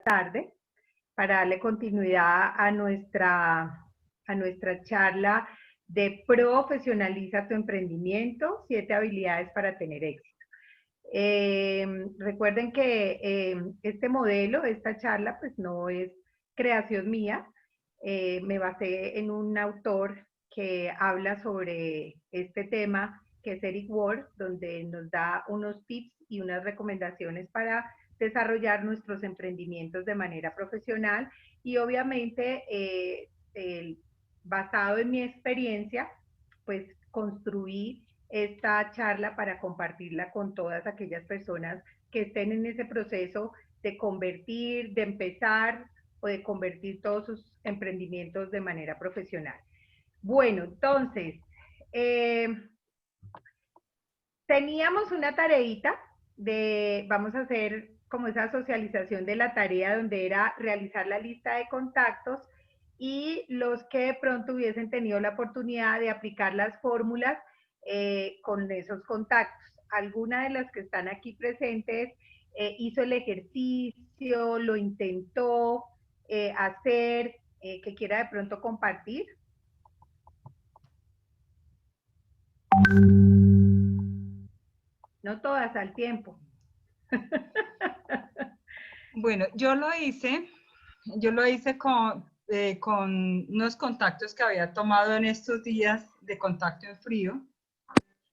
tarde para darle continuidad a nuestra charla de Profesionaliza tu emprendimiento, 7 habilidades para tener éxito. Recuerden que este modelo, esta charla, pues no es creación mía. Me basé en un autor que habla sobre este tema, que es Eric Ward, donde nos da unos tips y unas recomendaciones para desarrollar nuestros emprendimientos de manera profesional y obviamente basado en mi experiencia, pues construí esta charla para compartirla con todas aquellas personas que estén en ese proceso de convertir, de empezar o de convertir todos sus emprendimientos de manera profesional. Bueno, entonces, teníamos una tareita vamos a hacer como esa socialización de la tarea donde era realizar la lista de contactos y los que de pronto hubiesen tenido la oportunidad de aplicar las fórmulas con esos contactos. Alguna de las que están aquí presentes hizo el ejercicio, lo intentó hacer, que quiera de pronto compartir. No todas al tiempo. Bueno, yo lo hice con unos contactos que había tomado en estos días de contacto en frío.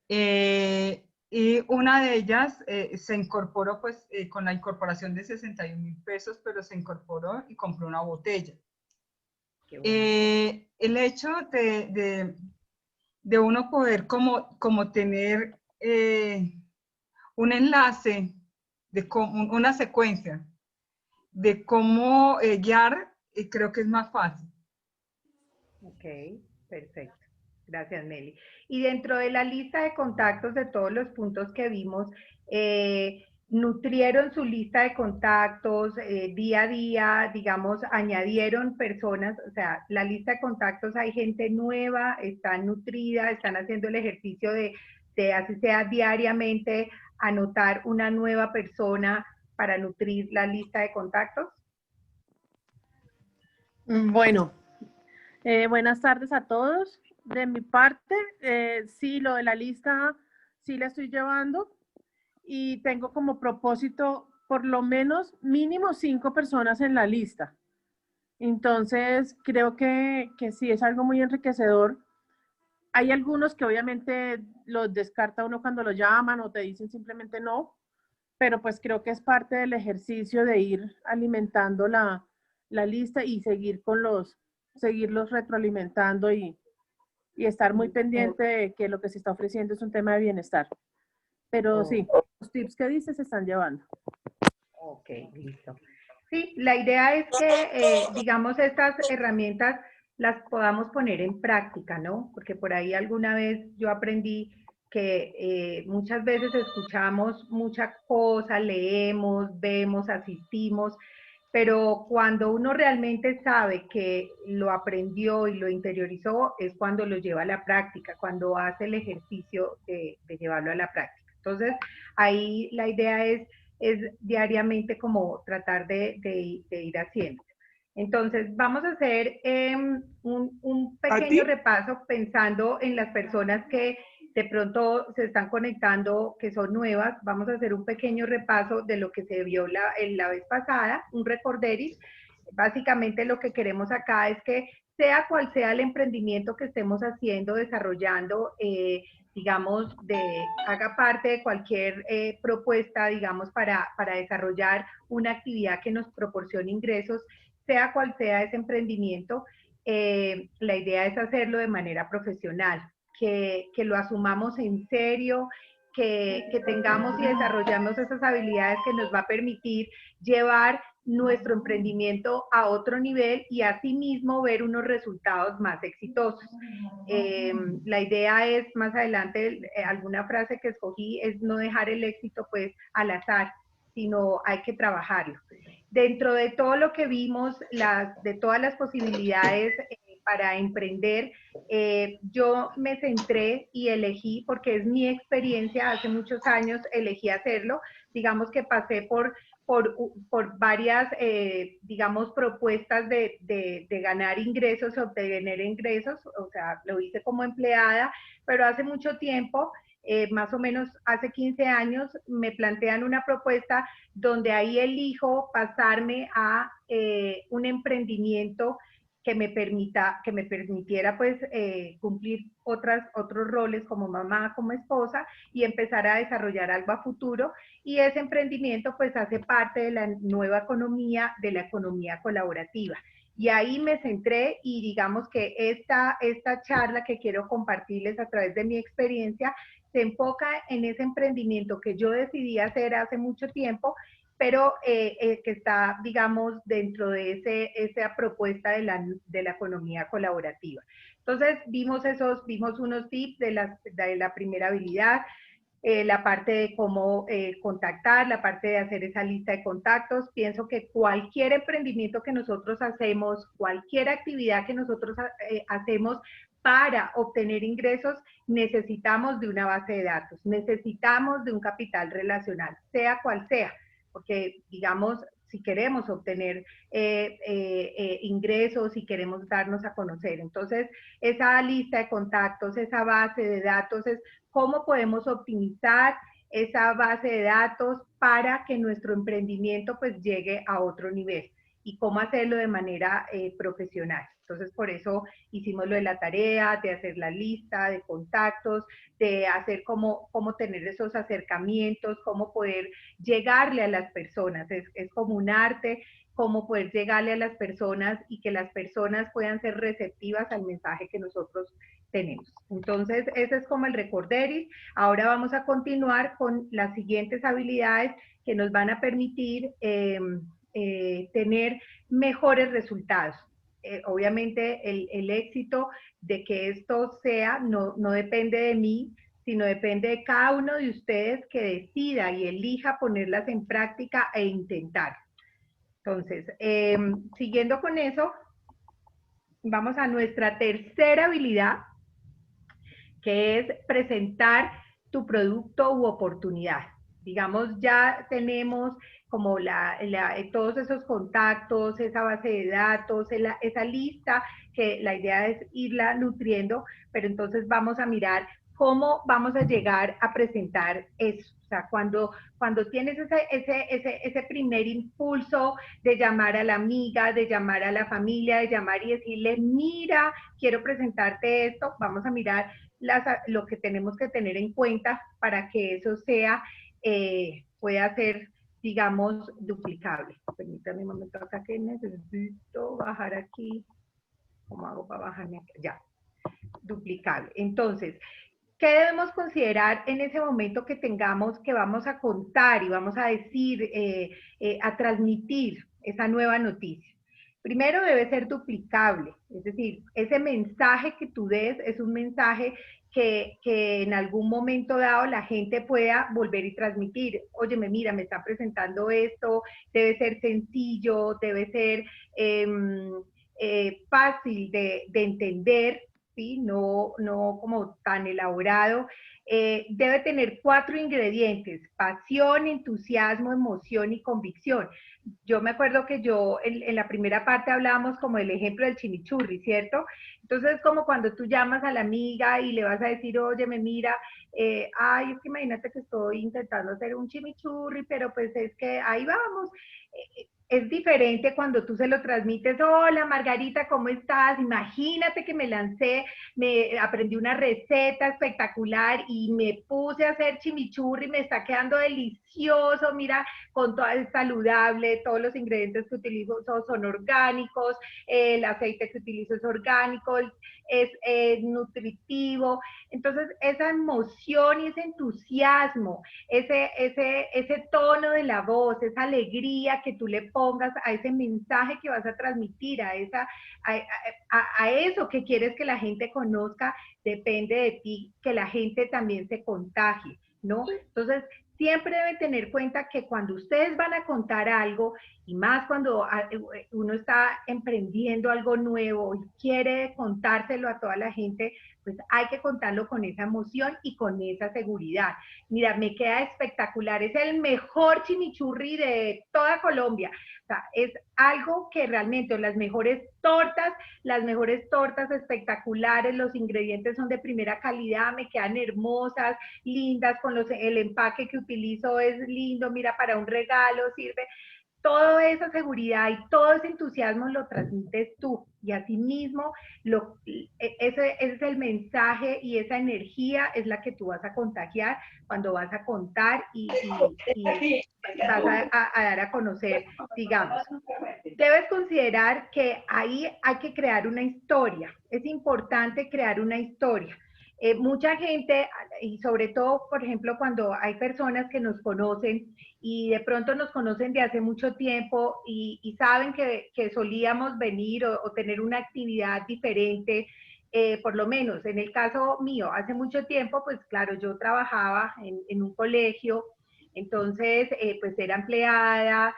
Y una de ellas se incorporó pues con la incorporación de 61,000 pesos, pero se incorporó y compró una botella. El hecho de uno poder como tener un enlace, una secuencia de cómo guiar, creo que es más fácil. Ok, perfecto. Gracias, Nelly. Y dentro de la lista de contactos de todos los puntos que vimos, nutrieron su lista de contactos día a día, digamos, añadieron personas, o sea, la lista de contactos hay gente nueva, están nutrida, están haciendo el ejercicio de así sea diariamente, anotar una nueva persona para nutrir la lista de contactos. Bueno, buenas tardes a todos. De mi parte, sí, lo de la lista sí la estoy llevando y tengo como propósito por lo menos mínimo 5 personas en la lista. Entonces, creo que sí es algo muy enriquecedor. Hay algunos que obviamente los descarta uno cuando lo llaman o te dicen simplemente no, pero pues creo que es parte del ejercicio de ir alimentando la lista y seguirlos retroalimentando y estar muy pendiente de que lo que se está ofreciendo es un tema de bienestar. Pero sí, los tips que dices se están llevando. Ok, listo. Sí, la idea es que, digamos, estas herramientas las podamos poner en práctica, ¿no? Porque por ahí alguna vez yo aprendí que muchas veces escuchamos muchas cosas, leemos, vemos, asistimos, pero cuando uno realmente sabe que lo aprendió y lo interiorizó es cuando lo lleva a la práctica, cuando hace el ejercicio de llevarlo a la práctica. Entonces, ahí la idea es diariamente como tratar de ir haciendo. Entonces, vamos a hacer un pequeño repaso pensando en las personas que de pronto se están conectando, que son nuevas. Vamos a hacer un pequeño repaso de lo que se vio la vez pasada, un recorderis. Básicamente lo que queremos acá es que sea cual sea el emprendimiento que estemos haciendo, desarrollando, digamos, haga parte de cualquier propuesta, digamos, para desarrollar una actividad que nos proporcione ingresos, sea cual sea ese emprendimiento, la idea es hacerlo de manera profesional, que lo asumamos en serio, que tengamos y desarrollamos esas habilidades que nos va a permitir llevar nuestro emprendimiento a otro nivel y asimismo ver unos resultados más exitosos. La idea es, más adelante, alguna frase que escogí es no dejar el éxito pues al azar, sino hay que trabajarlo. Dentro de todo lo que vimos, de todas las posibilidades para emprender, yo me centré y elegí, porque es mi experiencia, hace muchos años elegí hacerlo, digamos que pasé por por varias, digamos, propuestas de ganar ingresos, obtener ingresos, o sea, lo hice como empleada, pero hace mucho tiempo, más o menos hace 15 años, me plantean una propuesta donde ahí elijo pasarme a un emprendimiento que me permitiera pues cumplir otros roles como mamá, como esposa y empezar a desarrollar algo a futuro. Y ese emprendimiento pues hace parte de la nueva economía, de la economía colaborativa. Y ahí me centré y digamos que esta charla que quiero compartirles a través de mi experiencia se enfoca en ese emprendimiento que yo decidí hacer hace mucho tiempo, pero que está, digamos, dentro de esa propuesta de la economía colaborativa. Entonces, vimos unos tips de la primera habilidad, la parte de cómo contactar, la parte de hacer esa lista de contactos. Pienso que cualquier emprendimiento que nosotros hacemos, cualquier actividad que nosotros hacemos para obtener ingresos, necesitamos de una base de datos, necesitamos de un capital relacional, sea cual sea, porque digamos, si queremos obtener ingresos, si queremos darnos a conocer. Entonces, esa lista de contactos, esa base de datos es cómo podemos optimizar esa base de datos para que nuestro emprendimiento pues llegue a otro nivel y cómo hacerlo de manera profesional. Entonces, por eso hicimos lo de la tarea, de hacer la lista de contactos, de hacer cómo tener esos acercamientos, cómo poder llegarle a las personas. Es como un arte, cómo poder llegarle a las personas y que las personas puedan ser receptivas al mensaje que nosotros tenemos. Entonces, ese es como el recorderis. Ahora vamos a continuar con las siguientes habilidades que nos van a permitir tener mejores resultados. Obviamente el éxito de que esto sea no depende de mí, sino depende de cada uno de ustedes que decida y elija ponerlas en práctica e intentar. Entonces, siguiendo con eso, vamos a nuestra tercera habilidad, que es presentar tu producto u oportunidad. Digamos, ya tenemos como todos esos contactos, esa base de datos, esa lista, que la idea es irla nutriendo, pero entonces vamos a mirar cómo vamos a llegar a presentar eso. O sea, cuando tienes ese primer impulso de llamar a la amiga, de llamar a la familia, de llamar y decirle, mira, quiero presentarte esto, vamos a mirar lo que tenemos que tener en cuenta para que eso pueda ser, digamos, duplicable. Permítanme un momento acá que necesito bajar aquí. ¿Cómo hago para bajarme acá? Ya, duplicable. Entonces, ¿qué debemos considerar en ese momento que tengamos, que vamos a contar y vamos a decir, a transmitir esa nueva noticia? Primero debe ser duplicable, es decir, ese mensaje que tú des es un mensaje que en algún momento dado la gente pueda volver y transmitir. Óyeme, mira, me está presentando esto, debe ser sencillo, debe ser fácil de entender, ¿sí? No como tan elaborado. Debe tener 4 ingredientes: pasión, entusiasmo, emoción y convicción. Yo me acuerdo que en la primera parte hablábamos como del ejemplo del chimichurri, ¿cierto? Entonces, como cuando tú llamas a la amiga y le vas a decir, oye, me mira, ay, es que imagínate que estoy intentando hacer un chimichurri, pero pues es que ahí vamos. Es diferente cuando tú se lo transmites, hola Margarita, ¿cómo estás? Imagínate que me lancé, me aprendí una receta espectacular y me puse a hacer chimichurri, me está quedando delicioso, mira, con todo, es saludable, todos los ingredientes que utilizo son orgánicos, el aceite que utilizo es orgánico, es nutritivo. Entonces, esa emoción y ese entusiasmo, ese tono de la voz, esa alegría que tú le pongas a ese mensaje que vas a transmitir, a eso que quieres que la gente conozca, depende de ti, que la gente también se contagie, ¿no? Entonces, siempre deben tener cuenta que cuando ustedes van a contar algo y más cuando uno está emprendiendo algo nuevo y quiere contárselo a toda la gente, pues hay que contarlo con esa emoción y con esa seguridad. Mira, me queda espectacular, es el mejor chimichurri de toda Colombia. O sea, es algo que realmente, las mejores tortas espectaculares, los ingredientes son de primera calidad, me quedan hermosas, lindas, el empaque que utilizo es lindo, mira, para un regalo sirve. Toda esa seguridad y todo ese entusiasmo lo transmites tú y asimismo ese es el mensaje y esa energía es la que tú vas a contagiar cuando vas a contar y vas a dar a conocer, digamos. Debes considerar que ahí hay que crear una historia, es importante crear una historia. Mucha gente, y sobre todo, por ejemplo, cuando hay personas que nos conocen y de pronto nos conocen de hace mucho tiempo y saben que solíamos venir o tener una actividad diferente, por lo menos en el caso mío, hace mucho tiempo, pues claro, yo trabajaba en un colegio, entonces pues era empleada,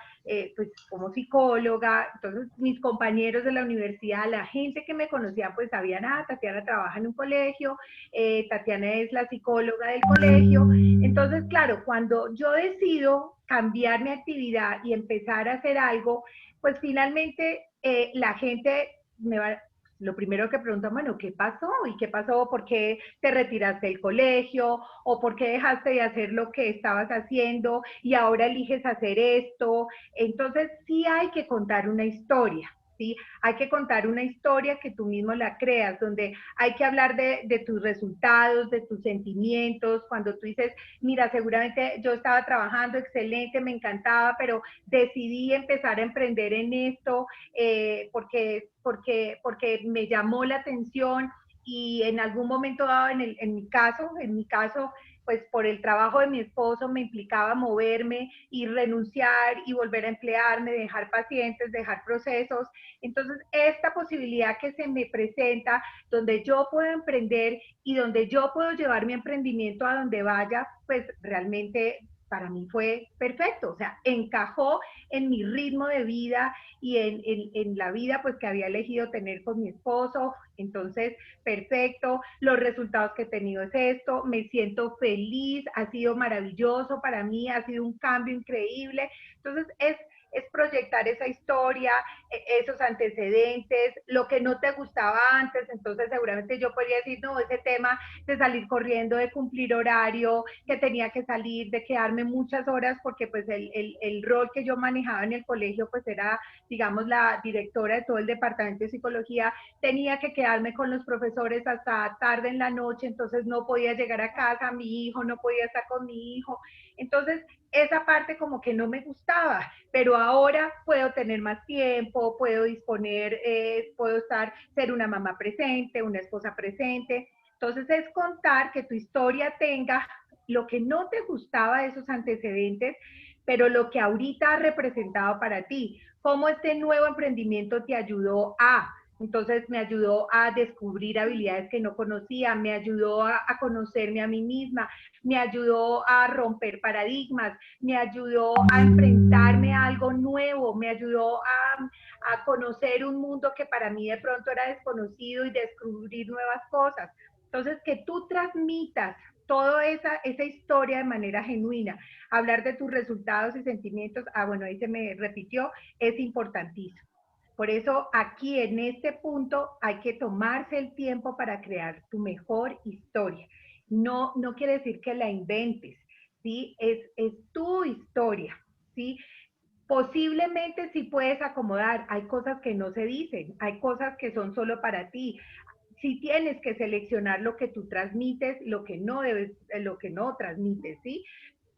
pues como psicóloga, entonces mis compañeros de la universidad, la gente que me conocía, pues sabían, Tatiana trabaja en un colegio, Tatiana es la psicóloga del colegio, entonces claro, cuando yo decido cambiar mi actividad y empezar a hacer algo, pues finalmente la gente me va, lo primero que preguntan, bueno, ¿qué pasó? ¿Y qué pasó? ¿Por qué te retiraste del colegio? ¿O por qué dejaste de hacer lo que estabas haciendo y ahora eliges hacer esto? Entonces sí hay que contar una historia, ¿sí? Hay que contar una historia que tú mismo la creas, donde hay que hablar de tus resultados, de tus sentimientos, cuando tú dices, mira, seguramente yo estaba trabajando excelente, me encantaba, pero decidí empezar a emprender en esto porque me llamó la atención y en algún momento dado, en mi caso, pues por el trabajo de mi esposo me implicaba moverme y renunciar y volver a emplearme, dejar pacientes, dejar procesos. Entonces, esta posibilidad que se me presenta, donde yo puedo emprender y donde yo puedo llevar mi emprendimiento a donde vaya, pues realmente para mí fue perfecto, o sea, encajó en mi ritmo de vida y en la vida pues que había elegido tener con mi esposo, entonces perfecto, los resultados que he tenido es esto, me siento feliz, ha sido maravilloso para mí, ha sido un cambio increíble, entonces es proyectar esa historia, esos antecedentes, lo que no te gustaba antes, entonces seguramente yo podría decir, no, ese tema de salir corriendo, de cumplir horario, que tenía que salir, de quedarme muchas horas, porque pues el rol que yo manejaba en el colegio pues era, digamos, la directora de todo el departamento de psicología, tenía que quedarme con los profesores hasta tarde en la noche, entonces no podía llegar a casa, mi hijo no podía estar con mi hijo, entonces esa parte como que no me gustaba, pero ahora puedo tener más tiempo, puedo disponer, puedo ser una mamá presente, una esposa presente. Entonces es contar que tu historia tenga lo que no te gustaba de esos antecedentes, pero lo que ahorita ha representado para ti, cómo este nuevo emprendimiento te ayudó a, entonces me ayudó a descubrir habilidades que no conocía, me ayudó a conocerme a mí misma, me ayudó a romper paradigmas, me ayudó a enfrentarme a algo nuevo, me ayudó a conocer un mundo que para mí de pronto era desconocido y descubrir nuevas cosas. Entonces, que tú transmitas toda esa historia de manera genuina, hablar de tus resultados y sentimientos, bueno, ahí se me repitió, es importantísimo. Por eso aquí en este punto hay que tomarse el tiempo para crear tu mejor historia. No quiere decir que la inventes, ¿sí? Es tu historia, ¿sí? Posiblemente sí puedes acomodar, hay cosas que no se dicen, hay cosas que son solo para ti, sí tienes que seleccionar lo que tú transmites, lo que no transmites, ¿sí?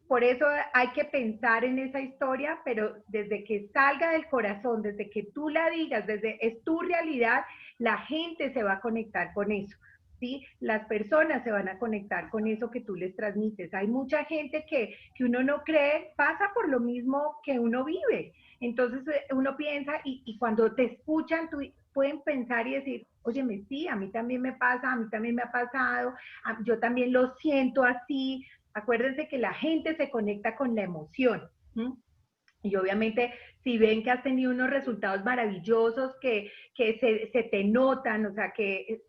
Por eso hay que pensar en esa historia, pero desde que salga del corazón, desde que tú la digas, es tu realidad, la gente se va a conectar con eso. ¿Sí? Las personas se van a conectar con eso que tú les transmites. Hay mucha gente que uno no cree, pasa por lo mismo que uno vive. Entonces uno piensa y cuando te escuchan, pueden pensar y decir, oye, sí, a mí también me pasa, a mí también me ha pasado, yo también lo siento así. Acuérdense que la gente se conecta con la emoción. ¿sí? Y obviamente, si ven que has tenido unos resultados maravillosos que se te notan, o sea, que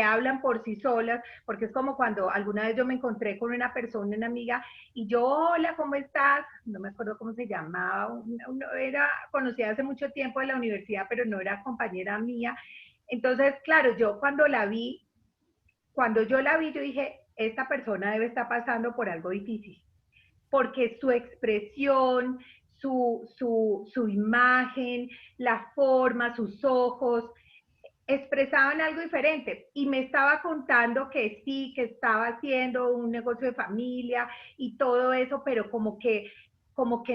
hablan por sí solas, porque es como cuando alguna vez yo me encontré con una persona, una amiga, y yo, hola, ¿cómo estás? No me acuerdo cómo se llamaba, era conocida hace mucho tiempo de la universidad, pero no era compañera mía. Entonces, claro, yo cuando yo la vi, yo dije, esta persona debe estar pasando por algo difícil porque su expresión, su imagen, la forma, sus ojos, expresaban algo diferente y me estaba contando que sí, que estaba haciendo un negocio de familia y todo eso, pero como que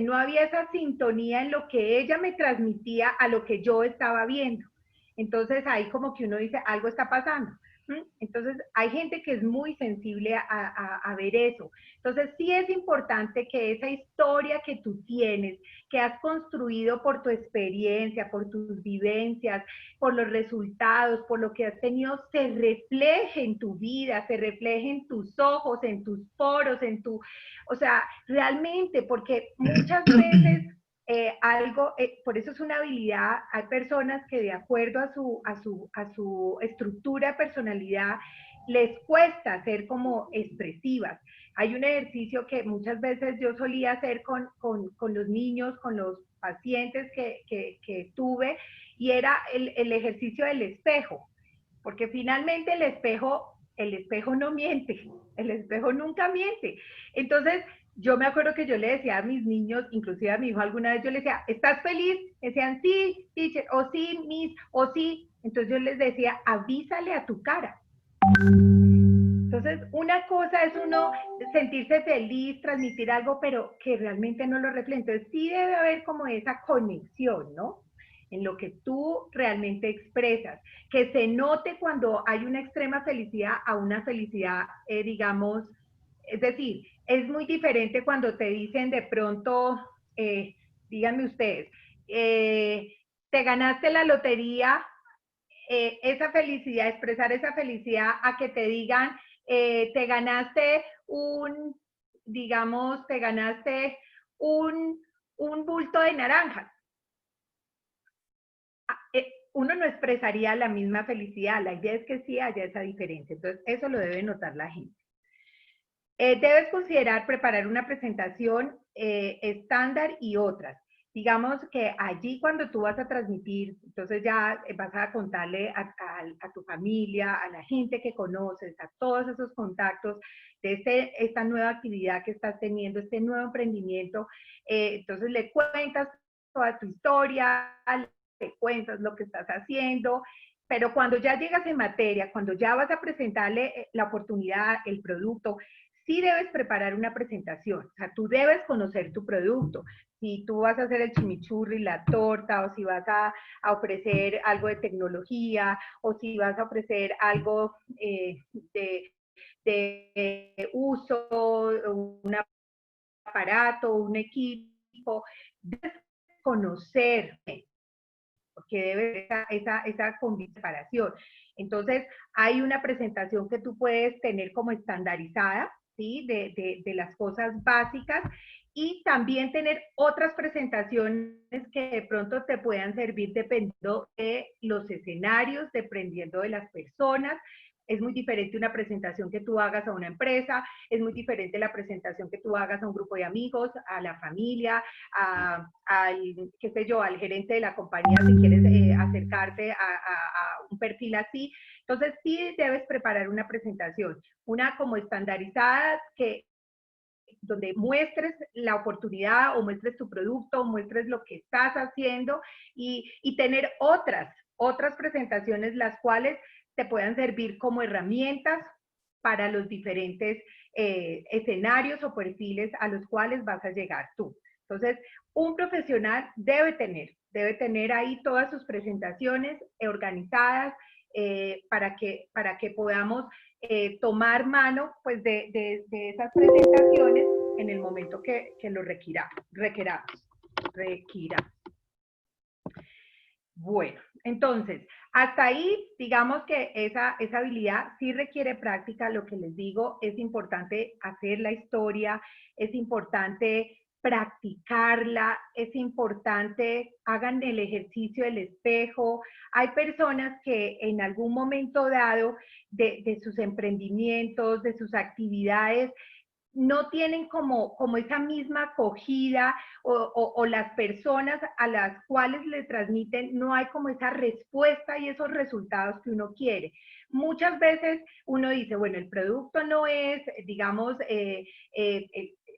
no había esa sintonía en lo que ella me transmitía a lo que yo estaba viendo. Entonces ahí como que uno dice, algo está pasando. Entonces, hay gente que es muy sensible a ver eso. Entonces, sí es importante que esa historia que tú tienes, que has construido por tu experiencia, por tus vivencias, por los resultados, por lo que has tenido, se refleje en tu vida, se refleje en tus ojos, en tus poros, o sea, realmente, porque muchas veces por eso es una habilidad, hay personas que de acuerdo a su estructura de personalidad les cuesta ser como expresivas. Hay un ejercicio que muchas veces yo solía hacer con los niños, con los pacientes que tuve, y era el ejercicio del espejo, porque finalmente el espejo no miente, el espejo nunca miente. Entonces, yo me acuerdo que yo le decía a mis niños, inclusive a mi hijo alguna vez, yo le decía, ¿estás feliz? Decían, sí, teacher, o sí, miss, o sí. Entonces yo les decía, avísale a tu cara. Entonces, una cosa es uno sentirse feliz, transmitir algo, pero que realmente no lo refleja. Entonces, sí debe haber como esa conexión, ¿no? En lo que tú realmente expresas, que se note cuando hay una extrema felicidad a una felicidad, digamos, es decir, es muy diferente cuando te dicen de pronto, díganme ustedes, te ganaste la lotería, esa felicidad, expresar esa felicidad a que te digan, te ganaste digamos, te ganaste un bulto de naranjas. Uno no expresaría la misma felicidad, la idea es que sí haya esa diferencia, entonces eso lo debe notar la gente. Debes considerar preparar una presentación estándar y otras. Digamos que allí cuando tú vas a transmitir, entonces ya vas a contarle a tu familia, a la gente que conoces, a todos esos contactos de esta nueva actividad que estás teniendo, este nuevo emprendimiento. Entonces le cuentas toda tu historia, le cuentas lo que estás haciendo, pero cuando ya llegas en materia, cuando ya vas a presentarle la oportunidad, el producto, sí debes preparar una presentación, o sea, tú debes conocer tu producto. Si tú vas a hacer el chimichurri, la torta, o si vas a ofrecer algo de tecnología, o si vas a ofrecer algo de uso, un aparato, un equipo, debes conocerme, porque debe esa comparación. Entonces, hay una presentación que tú puedes tener como estandarizada, ¿sí? De las cosas básicas y también tener otras presentaciones que de pronto te puedan servir dependiendo de los escenarios, dependiendo de las personas. Es muy diferente una presentación que tú hagas a una empresa, es muy diferente la presentación que tú hagas a un grupo de amigos, a la familia, al, qué sé yo, al gerente de la compañía si quieres acercarte a un perfil así. Entonces sí debes preparar una presentación, una como estandarizada donde muestres la oportunidad o muestres tu producto, o muestres lo que estás haciendo y tener otras presentaciones las cuales te puedan servir como herramientas para los diferentes escenarios o perfiles a los cuales vas a llegar tú. Entonces, un profesional debe tener ahí todas sus presentaciones organizadas para que podamos tomar mano pues de esas presentaciones en el momento que lo requiramos. Bueno, entonces, hasta ahí, digamos que esa habilidad sí requiere práctica, lo que les digo, es importante hacer la historia, es importante practicarla, es importante, hagan el ejercicio del espejo. Hay personas que en algún momento dado de sus emprendimientos, de sus actividades, no tienen como esa misma acogida o las personas a las cuales le transmiten, no hay como esa respuesta y esos resultados que uno quiere. Muchas veces uno dice, bueno, el producto no es, digamos,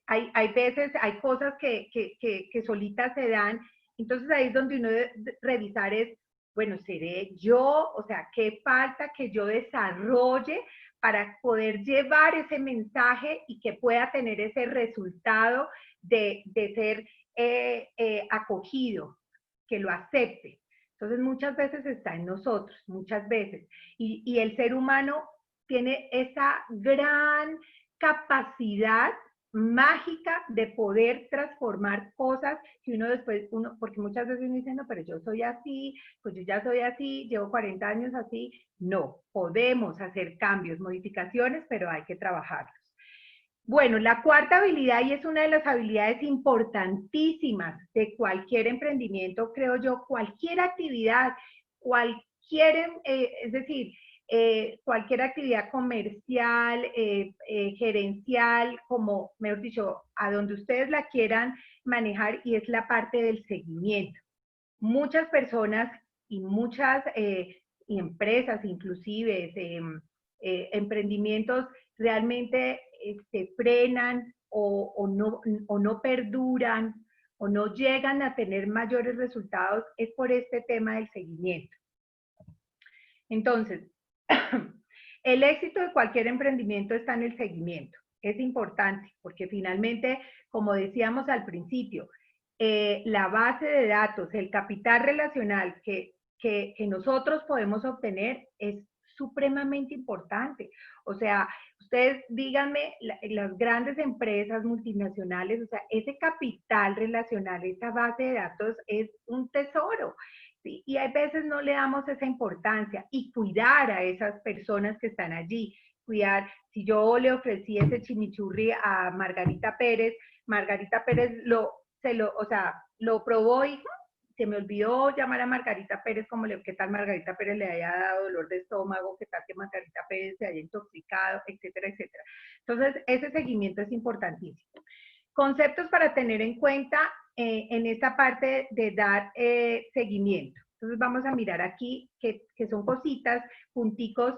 hay veces, hay cosas que solitas se dan, entonces ahí es donde uno debe revisar es, bueno, ¿seré yo? O sea, ¿qué falta que yo desarrolle para poder llevar ese mensaje y que pueda tener ese resultado de ser acogido, que lo acepte? Entonces muchas veces está en nosotros, muchas veces. Y el ser humano tiene esa gran capacidad mágica de poder transformar cosas que uno después, porque muchas veces uno dice, no, pero yo soy así, pues yo ya soy así, llevo 40 años así. No, podemos hacer cambios, modificaciones, pero hay que trabajarlos. Bueno, la cuarta habilidad, y es una de las habilidades importantísimas de cualquier emprendimiento, creo yo, cualquier actividad, es decir, cualquier actividad comercial, gerencial, como, mejor dicho, a donde ustedes la quieran manejar, y es la parte del seguimiento. Muchas personas y muchas empresas, inclusive emprendimientos, realmente se frenan o no perduran o no llegan a tener mayores resultados, es por este tema del seguimiento. Entonces, el éxito de cualquier emprendimiento está en el seguimiento. Es importante porque finalmente, como decíamos al principio, la base de datos, el capital relacional que nosotros podemos obtener es supremamente importante. O sea, ustedes díganme, las grandes empresas multinacionales, o sea, ese capital relacional, esa base de datos es un tesoro. ¿Sí? Y hay veces no le damos esa importancia, y cuidar a esas personas que están allí, cuidar. Si yo le ofrecí ese chimichurri a Margarita Pérez lo probó y se me olvidó llamar a Margarita Pérez, qué tal Margarita Pérez le haya dado dolor de estómago, qué tal que Margarita Pérez se haya intoxicado, etcétera, etcétera. Entonces, ese seguimiento es importantísimo. Conceptos para tener en cuenta en esta parte de dar seguimiento. Entonces vamos a mirar aquí que son cositas, punticos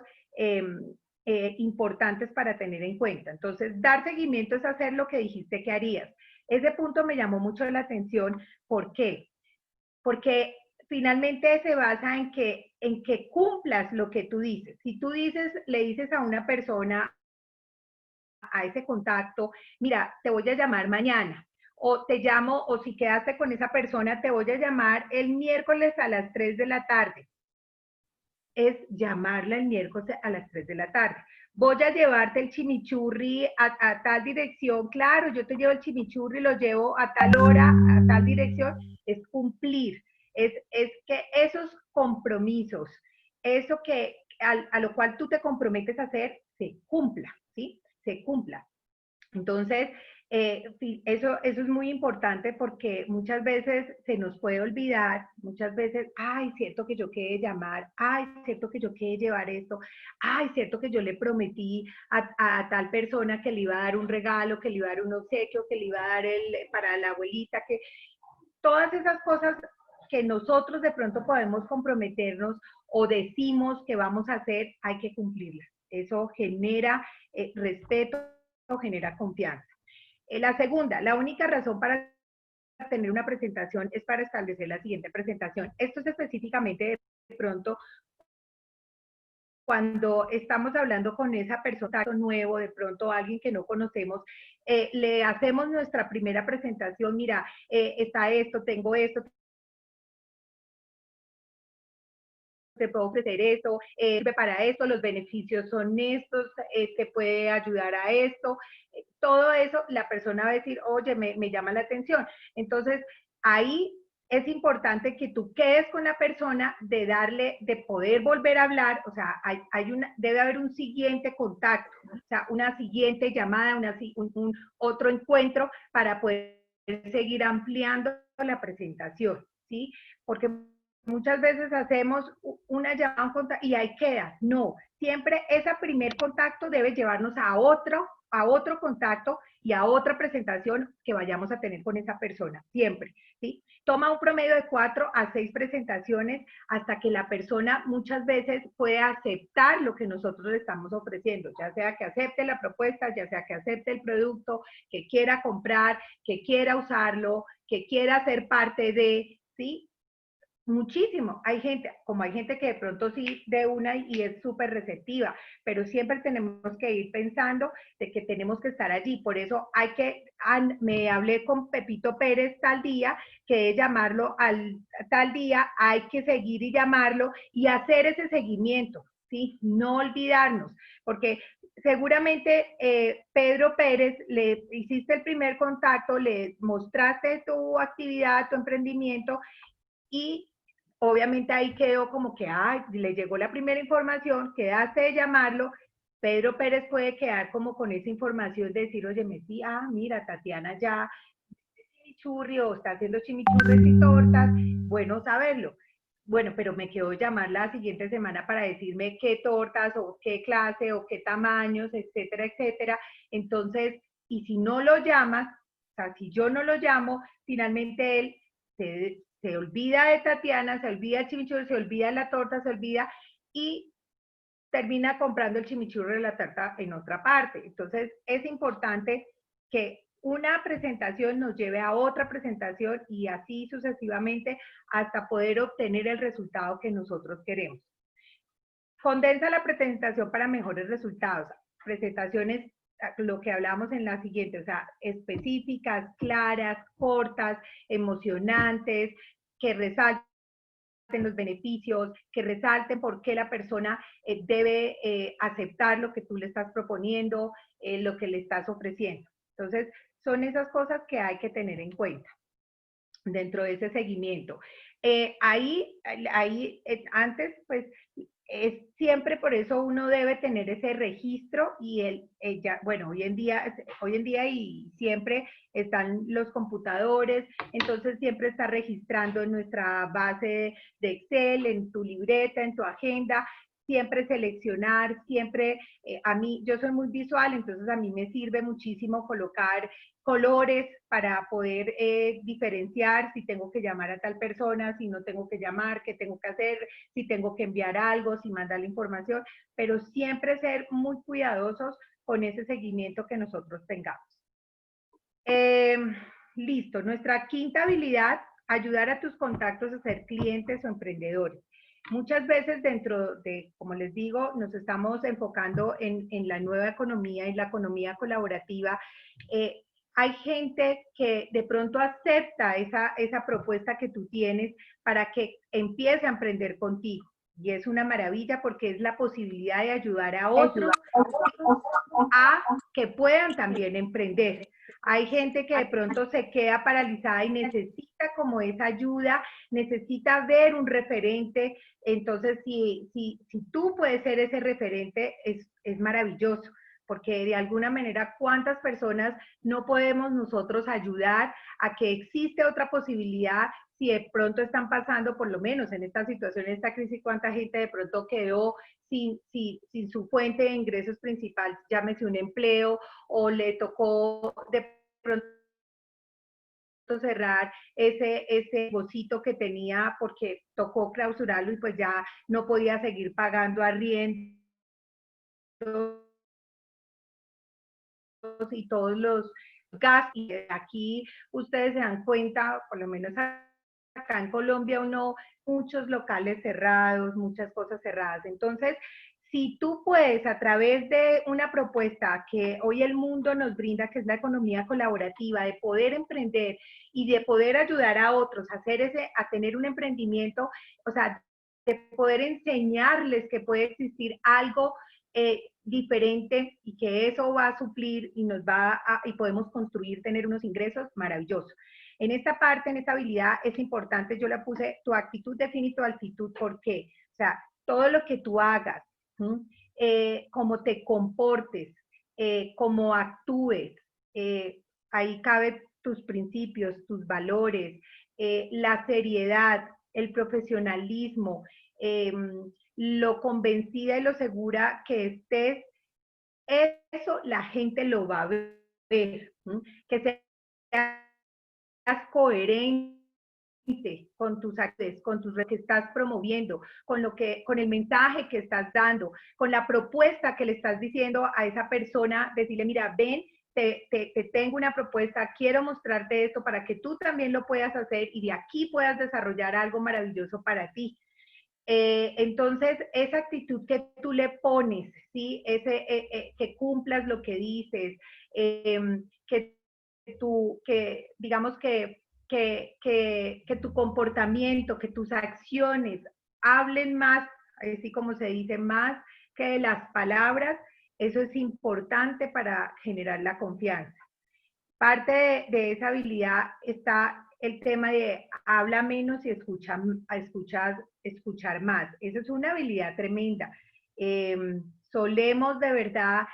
importantes para tener en cuenta. Entonces, dar seguimiento es hacer lo que dijiste que harías. Ese punto me llamó mucho la atención. ¿Por qué? Porque finalmente se basa en que cumplas lo que tú dices. Si tú le dices a una persona, a ese contacto, mira, te voy a llamar mañana, o te llamo, o si quedaste con esa persona, te voy a llamar el miércoles a las 3 de la tarde. Es llamarla el miércoles a las 3 de la tarde. Voy a llevarte el chimichurri a tal dirección. Claro, yo te llevo el chimichurri, lo llevo a tal hora, a tal dirección. Es cumplir. Es que esos compromisos, eso que a lo cual tú te comprometes a hacer, se cumpla, ¿sí? Se cumpla. Entonces, eso es muy importante porque muchas veces se nos puede olvidar, muchas veces, ay, cierto que yo quedé llamar, ay, cierto que yo quedé llevar esto, ay, cierto que yo le prometí a tal persona que le iba a dar un regalo, que le iba a dar un obsequio, que le iba a dar para la abuelita, que todas esas cosas que nosotros de pronto podemos comprometernos o decimos que vamos a hacer, hay que cumplirlas. Eso genera respeto, genera confianza. La segunda, la única razón para tener una presentación es para establecer la siguiente presentación. Esto es específicamente de pronto cuando estamos hablando con esa persona nuevo, de pronto alguien que no conocemos, le hacemos nuestra primera presentación, mira, está esto, tengo esto, te puedo ofrecer esto, sirve para esto, los beneficios son estos, te puede ayudar a esto. Todo eso, la persona va a decir, oye, me llama la atención. Entonces, ahí es importante que tú quedes con la persona, de poder volver a hablar, o sea, debe haber un siguiente contacto, o sea, una siguiente llamada, otro encuentro para poder seguir ampliando la presentación, ¿sí? Porque muchas veces hacemos una llamada y ahí queda. No, siempre ese primer contacto debe llevarnos a otro contacto y a otra presentación que vayamos a tener con esa persona, siempre, ¿sí? Toma un promedio de 4 a 6 presentaciones hasta que la persona muchas veces puede aceptar lo que nosotros le estamos ofreciendo, ya sea que acepte la propuesta, ya sea que acepte el producto, que quiera comprar, que quiera usarlo, que quiera ser parte de, ¿sí? Muchísimo. Hay gente que de pronto sí de una y es súper receptiva, pero siempre tenemos que ir pensando de que tenemos que estar allí. Por eso me hablé con Pepito Pérez tal día, que es llamarlo al tal día, hay que seguir y llamarlo y hacer ese seguimiento, ¿sí? No olvidarnos, porque seguramente Pedro Pérez, le hiciste el primer contacto, le mostraste tu actividad, tu emprendimiento, y obviamente ahí quedó como que, le llegó la primera información, quedaste de llamarlo, Pedro Pérez puede quedar como con esa información de decir, oye, Messi, mira, Tatiana ya chimichurri o está haciendo chimichurres y tortas, bueno saberlo. Bueno, pero me quedó llamar la siguiente semana para decirme qué tortas o qué clase o qué tamaños, etcétera, etcétera. Entonces, y si no lo llamas, o sea, si yo no lo llamo, finalmente él se olvida de Tatiana, se olvida el chimichurri, se olvida de la torta, se olvida y termina comprando el chimichurri de la tarta en otra parte. Entonces, es importante que una presentación nos lleve a otra presentación y así sucesivamente hasta poder obtener el resultado que nosotros queremos. Condensa la presentación para mejores resultados. Presentaciones, lo que hablamos en la siguiente, o sea, específicas, claras, cortas, emocionantes, que resalten los beneficios, que resalten por qué la persona debe aceptar lo que tú le estás proponiendo, lo que le estás ofreciendo. Entonces, son esas cosas que hay que tener en cuenta dentro de ese seguimiento. Antes, pues, es siempre por eso uno debe tener ese registro y bueno, hoy en día y siempre están los computadores, entonces siempre está registrando en nuestra base de Excel, en tu libreta, en tu agenda, siempre seleccionar, siempre, yo soy muy visual, entonces a mí me sirve muchísimo colocar colores para poder diferenciar si tengo que llamar a tal persona, si no tengo que llamar, qué tengo que hacer, si tengo que enviar algo, si mandar la información, pero siempre ser muy cuidadosos con ese seguimiento que nosotros tengamos. Listo, nuestra quinta habilidad, ayudar a tus contactos a ser clientes o emprendedores. Muchas veces dentro de, como les digo, nos estamos enfocando en la nueva economía, en la economía colaborativa. Hay gente que de pronto acepta esa propuesta que tú tienes para que empiece a emprender contigo. Y es una maravilla porque es la posibilidad de ayudar a otros a que puedan también emprender. Hay gente que de pronto se queda paralizada y necesita como esa ayuda, necesita ver un referente. Entonces, si tú puedes ser ese referente, es maravilloso, porque de alguna manera, ¿cuántas personas no podemos nosotros ayudar a que existe otra posibilidad? Si de pronto están pasando, por lo menos en esta situación, en esta crisis, ¿cuánta gente de pronto quedó sin su fuente de ingresos principal, llámese un empleo, o le tocó de pronto cerrar ese negocito que tenía porque tocó clausurarlo y pues ya no podía seguir pagando arriendo y todos los gastos? Y aquí ustedes se dan cuenta, por lo menos acá en Colombia, muchos locales cerrados, muchas cosas cerradas. Entonces, si tú puedes, a través de una propuesta que hoy el mundo nos brinda, que es la economía colaborativa, de poder emprender y de poder ayudar a otros a tener un emprendimiento, o sea, de poder enseñarles que puede existir algo diferente y que eso va a suplir y y podemos construir, tener unos ingresos maravillosos. En esta parte, en esta habilidad, es importante, yo la puse, tu actitud define tu altitud. ¿Por qué? O sea, todo lo que tú hagas, cómo te comportes, cómo actúes, ahí cabe tus principios, tus valores, la seriedad, el profesionalismo, lo convencida y lo segura que estés, eso la gente lo va a ver, que seas coherente con tus actos, con tus que estás promoviendo, con el mensaje que estás dando, con la propuesta que le estás diciendo a esa persona, decirle, mira, ven, te tengo una propuesta, quiero mostrarte esto para que tú también lo puedas hacer y de aquí puedas desarrollar algo maravilloso para ti. Entonces, esa actitud que tú le pones, ¿sí? Que cumplas lo que dices, digamos que tu comportamiento, que tus acciones hablen más, así como se dice, más que las palabras, eso es importante para generar la confianza. Parte de esa habilidad está el tema de habla menos y escuchar más. Esa es una habilidad tremenda. Solemos de verdad,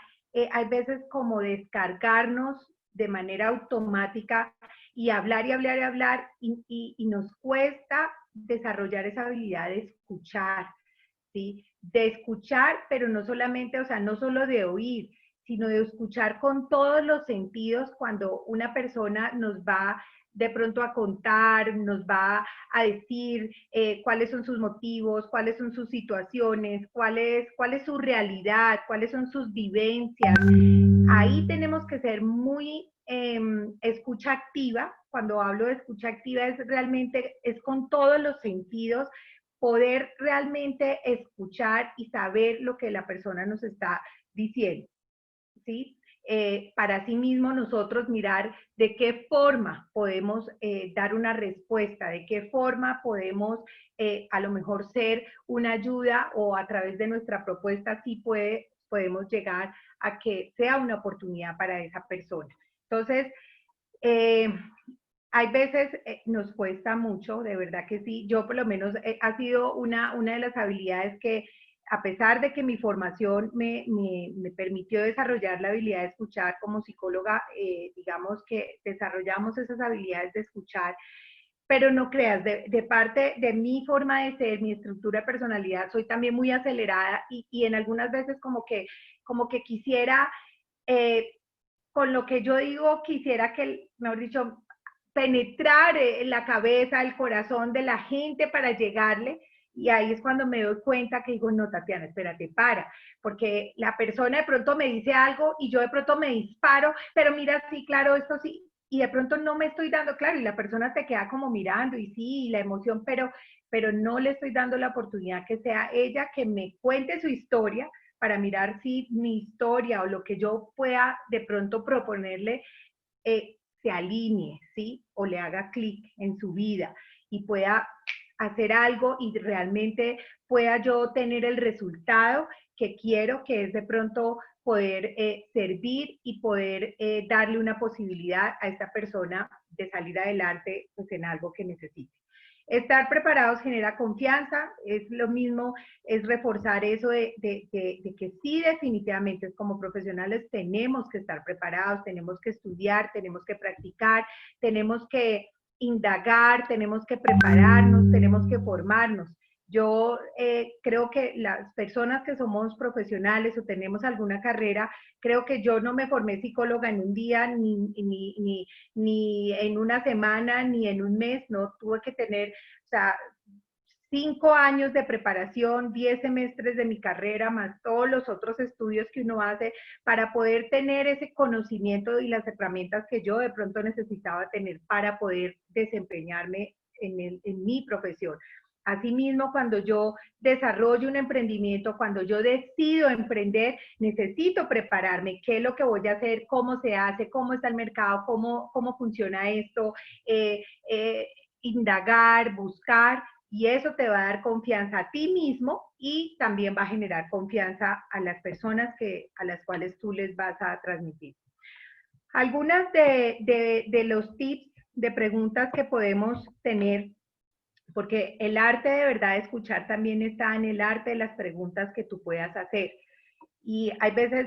hay veces como descargarnos de manera automática y hablar y hablar y hablar y nos cuesta desarrollar esa habilidad de escuchar, ¿sí? De escuchar, pero no solamente, o sea, no solo de oír, sino de escuchar con todos los sentidos cuando una persona nos va de pronto a contar, nos va a decir cuáles son sus motivos, cuáles son sus situaciones, cuál es su realidad, cuáles son sus vivencias. Ahí tenemos que ser muy escucha activa. Cuando hablo de escucha activa es realmente, es con todos los sentidos, poder realmente escuchar y saber lo que la persona nos está diciendo, ¿sí? Para sí mismo nosotros mirar de qué forma podemos dar una respuesta, de qué forma podemos a lo mejor ser una ayuda o a través de nuestra propuesta sí podemos llegar a que sea una oportunidad para esa persona. Entonces, hay veces nos cuesta mucho, de verdad que sí. Yo por lo menos ha sido una de las habilidades que, a pesar de que mi formación me permitió desarrollar la habilidad de escuchar como psicóloga, digamos que desarrollamos esas habilidades de escuchar, pero no creas, de parte de mi forma de ser, mi estructura de personalidad, soy también muy acelerada y en algunas veces como que quisiera, con lo que yo digo, quisiera que, mejor dicho, penetrar en la cabeza, el corazón de la gente para llegarle. Y ahí es cuando me doy cuenta que digo, no, Tatiana, espérate, para, porque la persona de pronto me dice algo y yo de pronto me disparo, pero mira, sí, claro, esto sí, y de pronto no me estoy dando, claro, y la persona se queda como mirando y sí, y la emoción, pero no le estoy dando la oportunidad que sea ella que me cuente su historia para mirar si mi historia o lo que yo pueda de pronto proponerle se alinee, ¿sí? O le haga clic en su vida y pueda hacer algo y realmente pueda yo tener el resultado que quiero, que es de pronto poder servir y poder darle una posibilidad a esta persona de salir adelante pues, en algo que necesite. Estar preparados genera confianza, es lo mismo, es reforzar eso de que sí definitivamente como profesionales tenemos que estar preparados, tenemos que estudiar, tenemos que practicar, tenemos que indagar, tenemos que prepararnos, tenemos que formarnos. Yo creo que las personas que somos profesionales o tenemos alguna carrera, creo que yo no me formé psicóloga en un día, ni en una semana, ni en un mes, no, tuve que tener, o sea, 5 años de preparación, 10 semestres de mi carrera, más todos los otros estudios que uno hace para poder tener ese conocimiento y las herramientas que yo de pronto necesitaba tener para poder desempeñarme en mi profesión. Asimismo, cuando yo desarrollo un emprendimiento, cuando yo decido emprender, necesito prepararme, qué es lo que voy a hacer, cómo se hace, cómo está el mercado, cómo funciona esto, indagar, buscar, y eso te va a dar confianza a ti mismo y también va a generar confianza a las personas a las cuales tú les vas a transmitir. Algunas de los tips de preguntas que podemos tener, porque el arte de verdad de escuchar también está en el arte de las preguntas que tú puedas hacer. Y hay veces,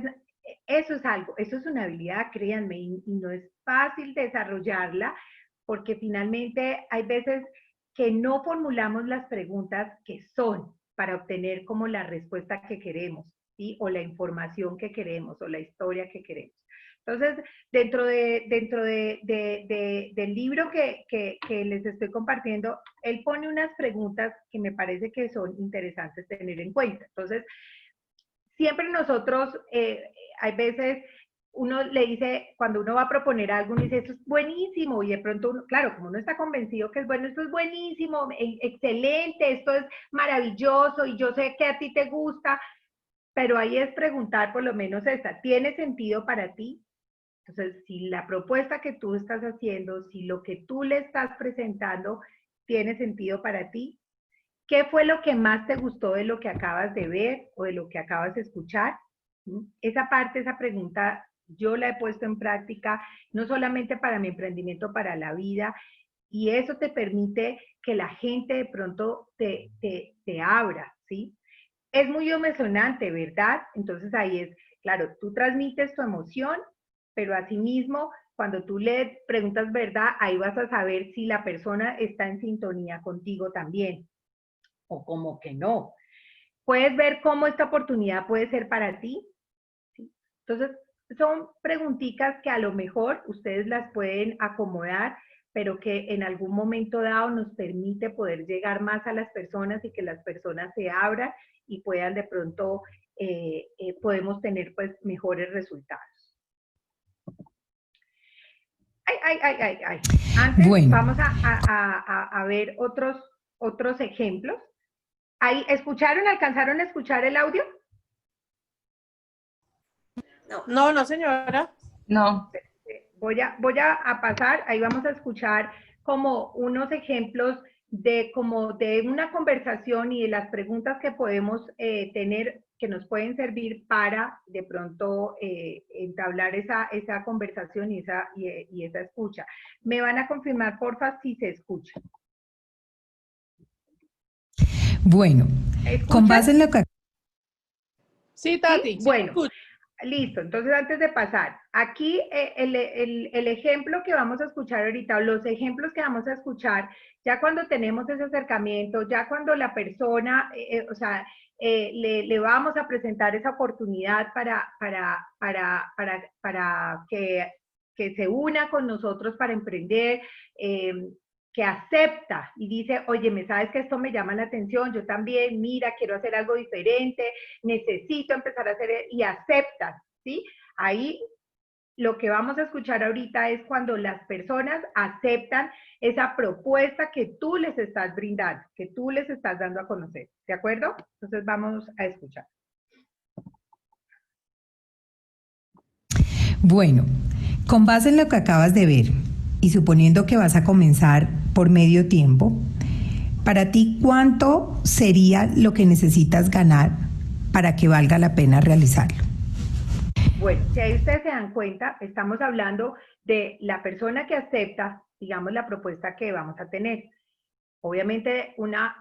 eso es algo, eso es una habilidad, créanme, y no es fácil desarrollarla, porque finalmente hay veces que no formulamos las preguntas que son para obtener como la respuesta que queremos, ¿sí? O la información que queremos, o la historia que queremos. Entonces, dentro del libro que les estoy compartiendo, él pone unas preguntas que me parece que son interesantes tener en cuenta. Entonces, siempre nosotros, hay veces, uno le dice, cuando uno va a proponer algo, uno dice, esto es buenísimo, y de pronto, uno, claro, como uno está convencido que es bueno, esto es buenísimo, excelente, esto es maravilloso, y yo sé que a ti te gusta, pero ahí es preguntar por lo menos esta, ¿tiene sentido para ti? Entonces, si la propuesta que tú estás haciendo, si lo que tú le estás presentando tiene sentido para ti, ¿qué fue lo que más te gustó de lo que acabas de ver o de lo que acabas de escuchar? Esa parte, esa pregunta, yo la he puesto en práctica, no solamente para mi emprendimiento, para la vida, y eso te permite que la gente de pronto te abra, ¿sí? Es muy emocionante, ¿verdad? Entonces ahí es, claro, tú transmites tu emoción, pero asimismo, cuando tú le preguntas verdad, ahí vas a saber si la persona está en sintonía contigo también, o como que no. Puedes ver cómo esta oportunidad puede ser para ti. ¿Sí? Entonces, son preguntitas que a lo mejor ustedes las pueden acomodar, pero que en algún momento dado nos permite poder llegar más a las personas y que las personas se abran y puedan de pronto, podemos tener pues mejores resultados. Ay. Antes Bueno, vamos a ver otros ejemplos. Ahí, ¿escucharon? ¿Alcanzaron a escuchar el audio? No, señora. No. Voy a pasar, ahí vamos a escuchar como unos ejemplos como de una conversación y de las preguntas que podemos tener que nos pueden servir para de pronto entablar esa conversación y esa escucha. Me van a confirmar, porfa, si se escucha. bueno, con base en lo que... Sí, Tati. ¿Sí? Bueno, listo. Entonces, antes de pasar, aquí el ejemplo que vamos a escuchar ahorita, o los ejemplos que vamos a escuchar, ya cuando tenemos ese acercamiento, ya cuando la persona, le vamos a presentar esa oportunidad para que se una con nosotros para emprender, que acepta y dice, oye, ¿me sabes que esto me llama la atención? Yo también, mira, quiero hacer algo diferente, necesito empezar a hacer, y aceptan, ¿sí? Ahí lo que vamos a escuchar ahorita es cuando las personas aceptan esa propuesta que tú les estás brindando, que tú les estás dando a conocer, ¿de acuerdo? Entonces vamos a escuchar. Bueno, con base en lo que acabas de ver y suponiendo que vas a comenzar por medio tiempo, para ti, ¿cuánto sería lo que necesitas ganar para que valga la pena realizarlo? Bueno, si ahí ustedes se dan cuenta, estamos hablando de la persona que acepta, digamos, la propuesta que vamos a tener. Obviamente,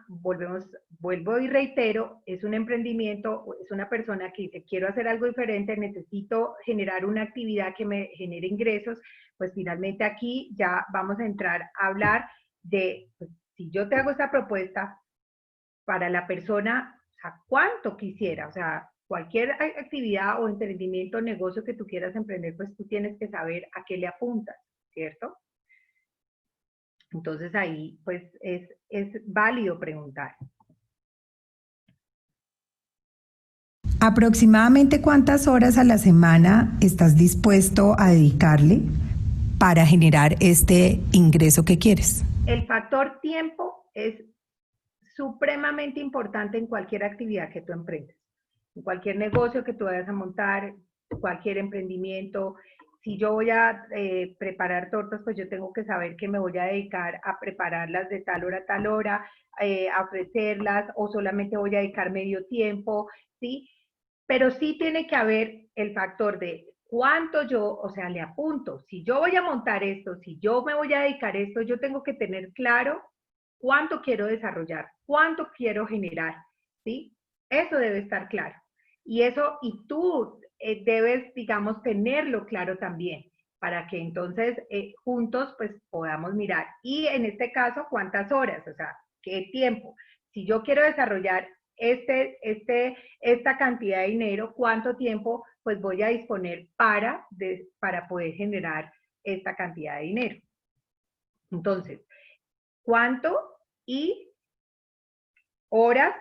vuelvo y reitero, es un emprendimiento, es una persona que dice, quiero hacer algo diferente, necesito generar una actividad que me genere ingresos, pues finalmente aquí ya vamos a entrar a hablar de, pues, si yo te hago esta propuesta para la persona, o sea, cuánto quisiera, o sea, cualquier actividad o emprendimiento o negocio que tú quieras emprender, pues tú tienes que saber a qué le apuntas, ¿cierto? Entonces ahí pues es válido preguntar. ¿Aproximadamente cuántas horas a la semana estás dispuesto a dedicarle para generar este ingreso que quieres? El factor tiempo es supremamente importante en cualquier actividad que tú emprendas, en cualquier negocio que tú vayas a montar, cualquier emprendimiento. Si yo voy a preparar tortas, pues yo tengo que saber que me voy a dedicar a prepararlas de tal hora a tal hora, a ofrecerlas, o solamente voy a dedicar medio tiempo, ¿sí? Pero sí tiene que haber el factor de cuánto yo, o sea, le apunto. Si yo voy a montar esto, si yo me voy a dedicar a esto, yo tengo que tener claro cuánto quiero desarrollar, cuánto quiero generar, ¿sí? Eso debe estar claro. Y tú debes, digamos, tenerlo claro también. para que entonces juntos pues podamos mirar. Y en este caso, ¿cuántas horas? O sea, ¿qué tiempo? Si yo quiero desarrollar esta cantidad de dinero, ¿cuánto tiempo pues voy a disponer para poder generar esta cantidad de dinero? Entonces, ¿cuánto y horas?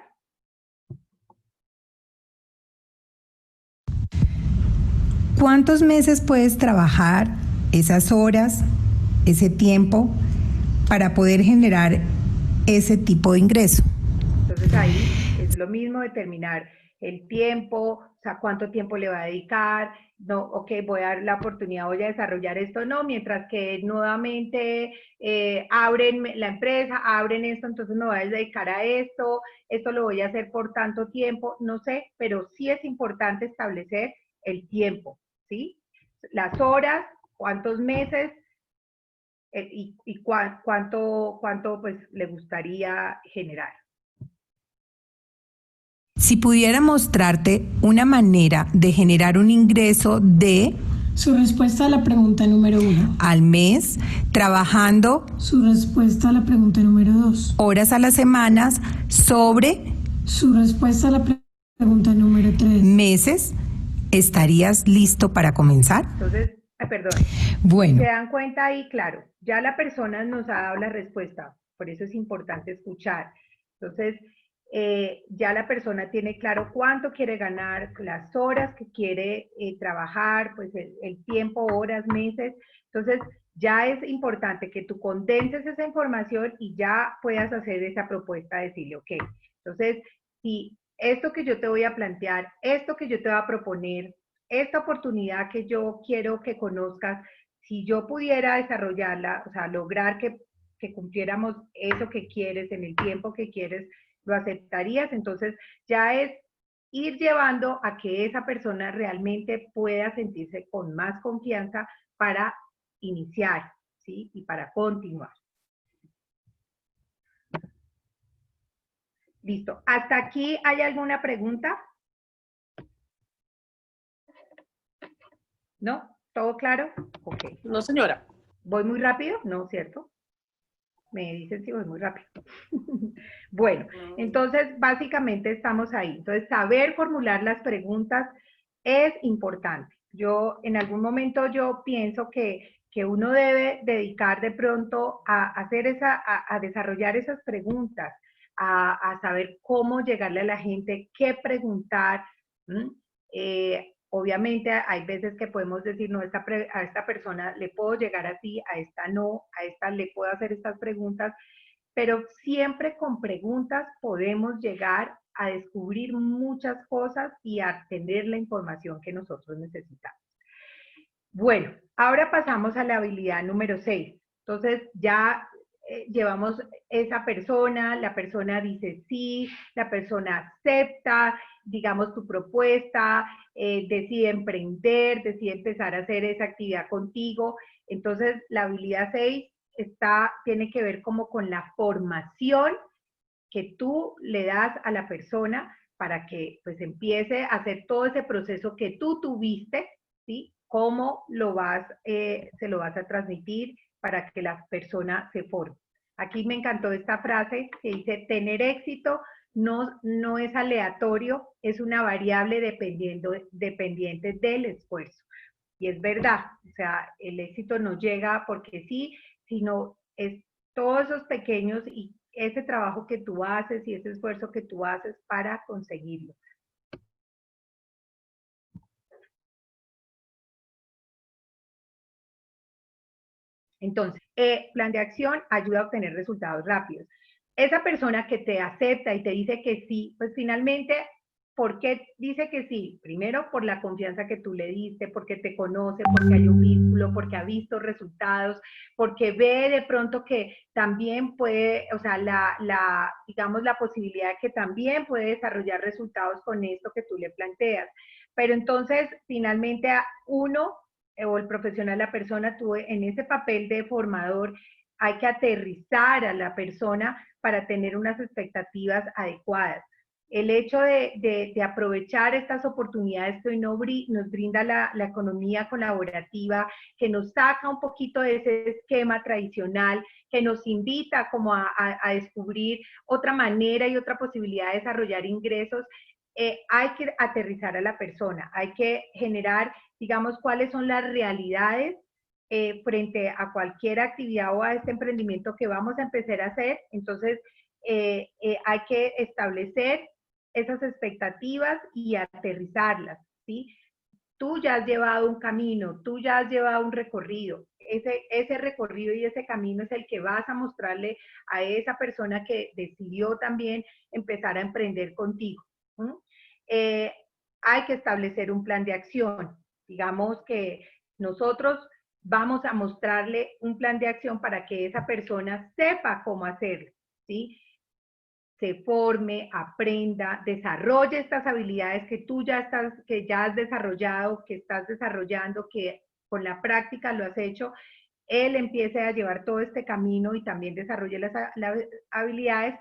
¿Cuántos meses puedes trabajar esas horas, ese tiempo, para poder generar ese tipo de ingreso? Entonces ahí es lo mismo determinar el tiempo, o sea, cuánto tiempo le va a dedicar, no, ok, voy a dar la oportunidad, voy a desarrollar esto, no, mientras que nuevamente abren la empresa, abren esto, entonces me voy a dedicar a esto lo voy a hacer por tanto tiempo, no sé, pero sí es importante establecer el tiempo, ¿sí? Las horas, cuántos meses y cuánto pues le gustaría generar. Si pudiera mostrarte una manera de generar un ingreso de... Su respuesta a la pregunta número 1. Al mes, trabajando... Su respuesta a la pregunta número 2. Horas a la semana, sobre... Su respuesta a la pregunta número 3. Meses, ¿estarías listo para comenzar? Entonces, perdón. Bueno. ¿Se dan cuenta ahí? Claro, ya la persona nos ha dado la respuesta, por eso es importante escuchar. Entonces, ya la persona tiene claro cuánto quiere ganar, las horas que quiere trabajar, pues el tiempo, horas, meses. Entonces, ya es importante que tú condenses esa información y ya puedas hacer esa propuesta, decirle, ok, entonces, si esto que yo te voy a plantear, esto que yo te voy a proponer, esta oportunidad que yo quiero que conozcas, si yo pudiera desarrollarla, o sea, lograr que cumpliéramos eso que quieres en el tiempo que quieres, ¿lo aceptarías? Entonces ya es ir llevando a que esa persona realmente pueda sentirse con más confianza para iniciar, ¿sí? Y para continuar. Listo. ¿Hasta aquí hay alguna pregunta? ¿No? ¿Todo claro? Ok. No, señora. ¿Voy muy rápido? No, ¿cierto? Me dicen si voy muy rápido. Bueno, entonces básicamente estamos ahí. Entonces, saber formular las preguntas es importante. Yo en algún momento yo pienso que uno debe dedicar de pronto a hacer a desarrollar esas preguntas, a saber cómo llegarle a la gente, qué preguntar. Obviamente hay veces que podemos decir, no, a esta persona le puedo llegar así, a esta no, a esta le puedo hacer estas preguntas, pero siempre con preguntas podemos llegar a descubrir muchas cosas y a tener la información que nosotros necesitamos. Bueno, ahora pasamos a la habilidad número 6. Entonces ya llevamos esa persona, la persona dice sí, la persona acepta, digamos, tu propuesta, decide emprender, decide empezar a hacer esa actividad contigo. Entonces, la habilidad 6 tiene que ver como con la formación que tú le das a la persona para que pues empiece a hacer todo ese proceso que tú tuviste, ¿sí? Cómo se lo vas a transmitir para que la persona se forme. Aquí me encantó esta frase que dice, tener éxito no es aleatorio, es una variable dependiente del esfuerzo. Y es verdad, o sea, el éxito no llega porque sí, sino es todos esos pequeños y ese trabajo que tú haces y ese esfuerzo que tú haces para conseguirlo. Entonces, plan de acción ayuda a obtener resultados rápidos. Esa persona que te acepta y te dice que sí, pues finalmente, ¿por qué dice que sí? Primero, por la confianza que tú le diste, porque te conoce, porque hay un vínculo, porque ha visto resultados, porque ve de pronto que también puede, o sea, digamos, la posibilidad de que también puede desarrollar resultados con esto que tú le planteas. Pero entonces, finalmente, uno o el profesional, la persona, tú en ese papel de formador, hay que aterrizar a la persona para tener unas expectativas adecuadas. El hecho de aprovechar estas oportunidades que hoy nos brinda la economía colaborativa, que nos saca un poquito de ese esquema tradicional, que nos invita como a descubrir otra manera y otra posibilidad de desarrollar ingresos, hay que aterrizar a la persona, hay que generar, digamos, cuáles son las realidades frente a cualquier actividad o a este emprendimiento que vamos a empezar a hacer. Entonces, hay que establecer esas expectativas y aterrizarlas, ¿sí? Tú ya has llevado un camino, tú ya has llevado un recorrido. Ese recorrido y ese camino es el que vas a mostrarle a esa persona que decidió también empezar a emprender contigo. Hay que establecer un plan de acción. Digamos que nosotros vamos a mostrarle un plan de acción para que esa persona sepa cómo hacerlo, ¿sí? Se forme, aprenda, desarrolle estas habilidades que tú ya has desarrollado, que estás desarrollando, que con la práctica lo has hecho. Él empiece a llevar todo este camino y también desarrolle las habilidades.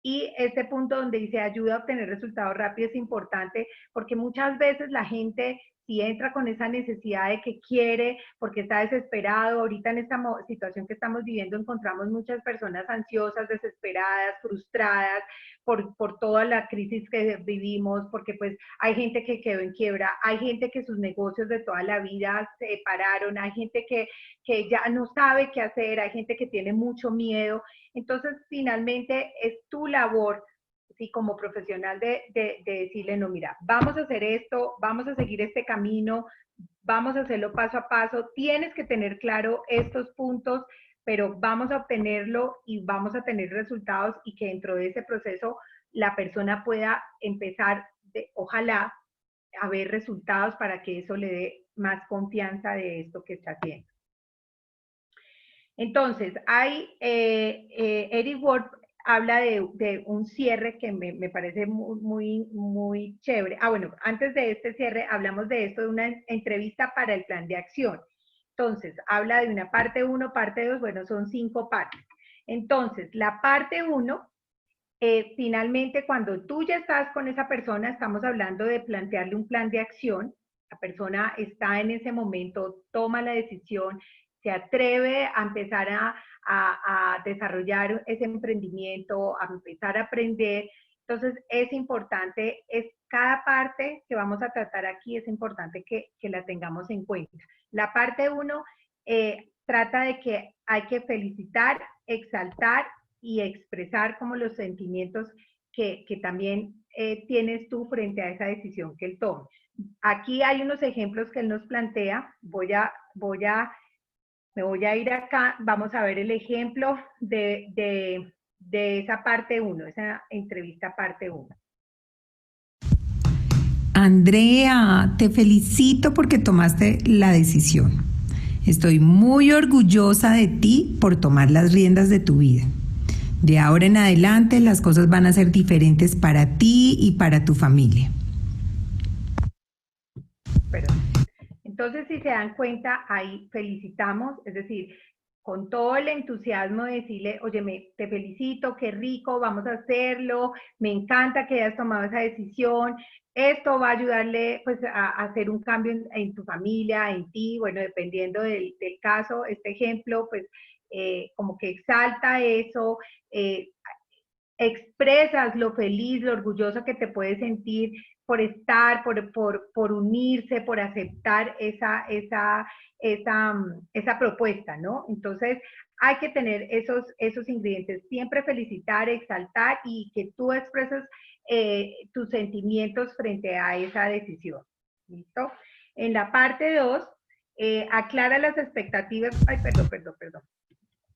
Y este punto donde dice ayuda a obtener resultados rápidos es importante, porque muchas veces la gente, si entra con esa necesidad de que quiere, porque está desesperado, ahorita en esta situación que estamos viviendo encontramos muchas personas ansiosas, desesperadas, frustradas por toda la crisis que vivimos, porque pues hay gente que quedó en quiebra, hay gente que sus negocios de toda la vida se pararon, hay gente que ya no sabe qué hacer, hay gente que tiene mucho miedo. Entonces, finalmente, es tu labor, ¿sí? Como profesional de decirle, no, mira, vamos a hacer esto, vamos a seguir este camino, vamos a hacerlo paso a paso, tienes que tener claro estos puntos, pero vamos a obtenerlo y vamos a tener resultados y que dentro de ese proceso la persona pueda empezar, ojalá, a ver resultados para que eso le dé más confianza de esto que está haciendo. Entonces, Eric Ward habla de un cierre que me parece muy chévere. Bueno, antes de este cierre hablamos de esto, de una entrevista para el plan de acción. Entonces, habla de una parte 1, parte 2, bueno, son 5 partes. Entonces, la parte 1, finalmente, cuando tú ya estás con esa persona, estamos hablando de plantearle un plan de acción. La persona está en ese momento, toma la decisión, se atreve a empezar a desarrollar ese emprendimiento, a empezar a aprender. Entonces, es importante, cada parte que vamos a tratar aquí es importante que la tengamos en cuenta. La parte 1 trata de que hay que felicitar, exaltar y expresar como los sentimientos que también tienes tú frente a esa decisión que él tome. Aquí hay unos ejemplos que él nos plantea. Me voy a ir acá, vamos a ver el ejemplo de esa parte 1, esa entrevista parte 1. Andrea, te felicito porque tomaste la decisión. Estoy muy orgullosa de ti por tomar las riendas de tu vida. De ahora en adelante las cosas van a ser diferentes para ti y para tu familia. Entonces, si se dan cuenta, ahí felicitamos, es decir, con todo el entusiasmo de decirle, oye, te felicito, qué rico, vamos a hacerlo, me encanta que hayas tomado esa decisión, esto va a ayudarle pues a hacer un cambio en tu familia, en ti, bueno, dependiendo del caso, este ejemplo, pues como que exalta eso, expresas lo feliz, lo orgulloso que te puedes sentir por estar, por unirse, por aceptar esa propuesta, ¿no? Entonces, hay que tener esos ingredientes, siempre felicitar, exaltar y que tú expreses tus sentimientos frente a esa decisión, ¿listo? En la parte 2, aclara las expectativas, perdón.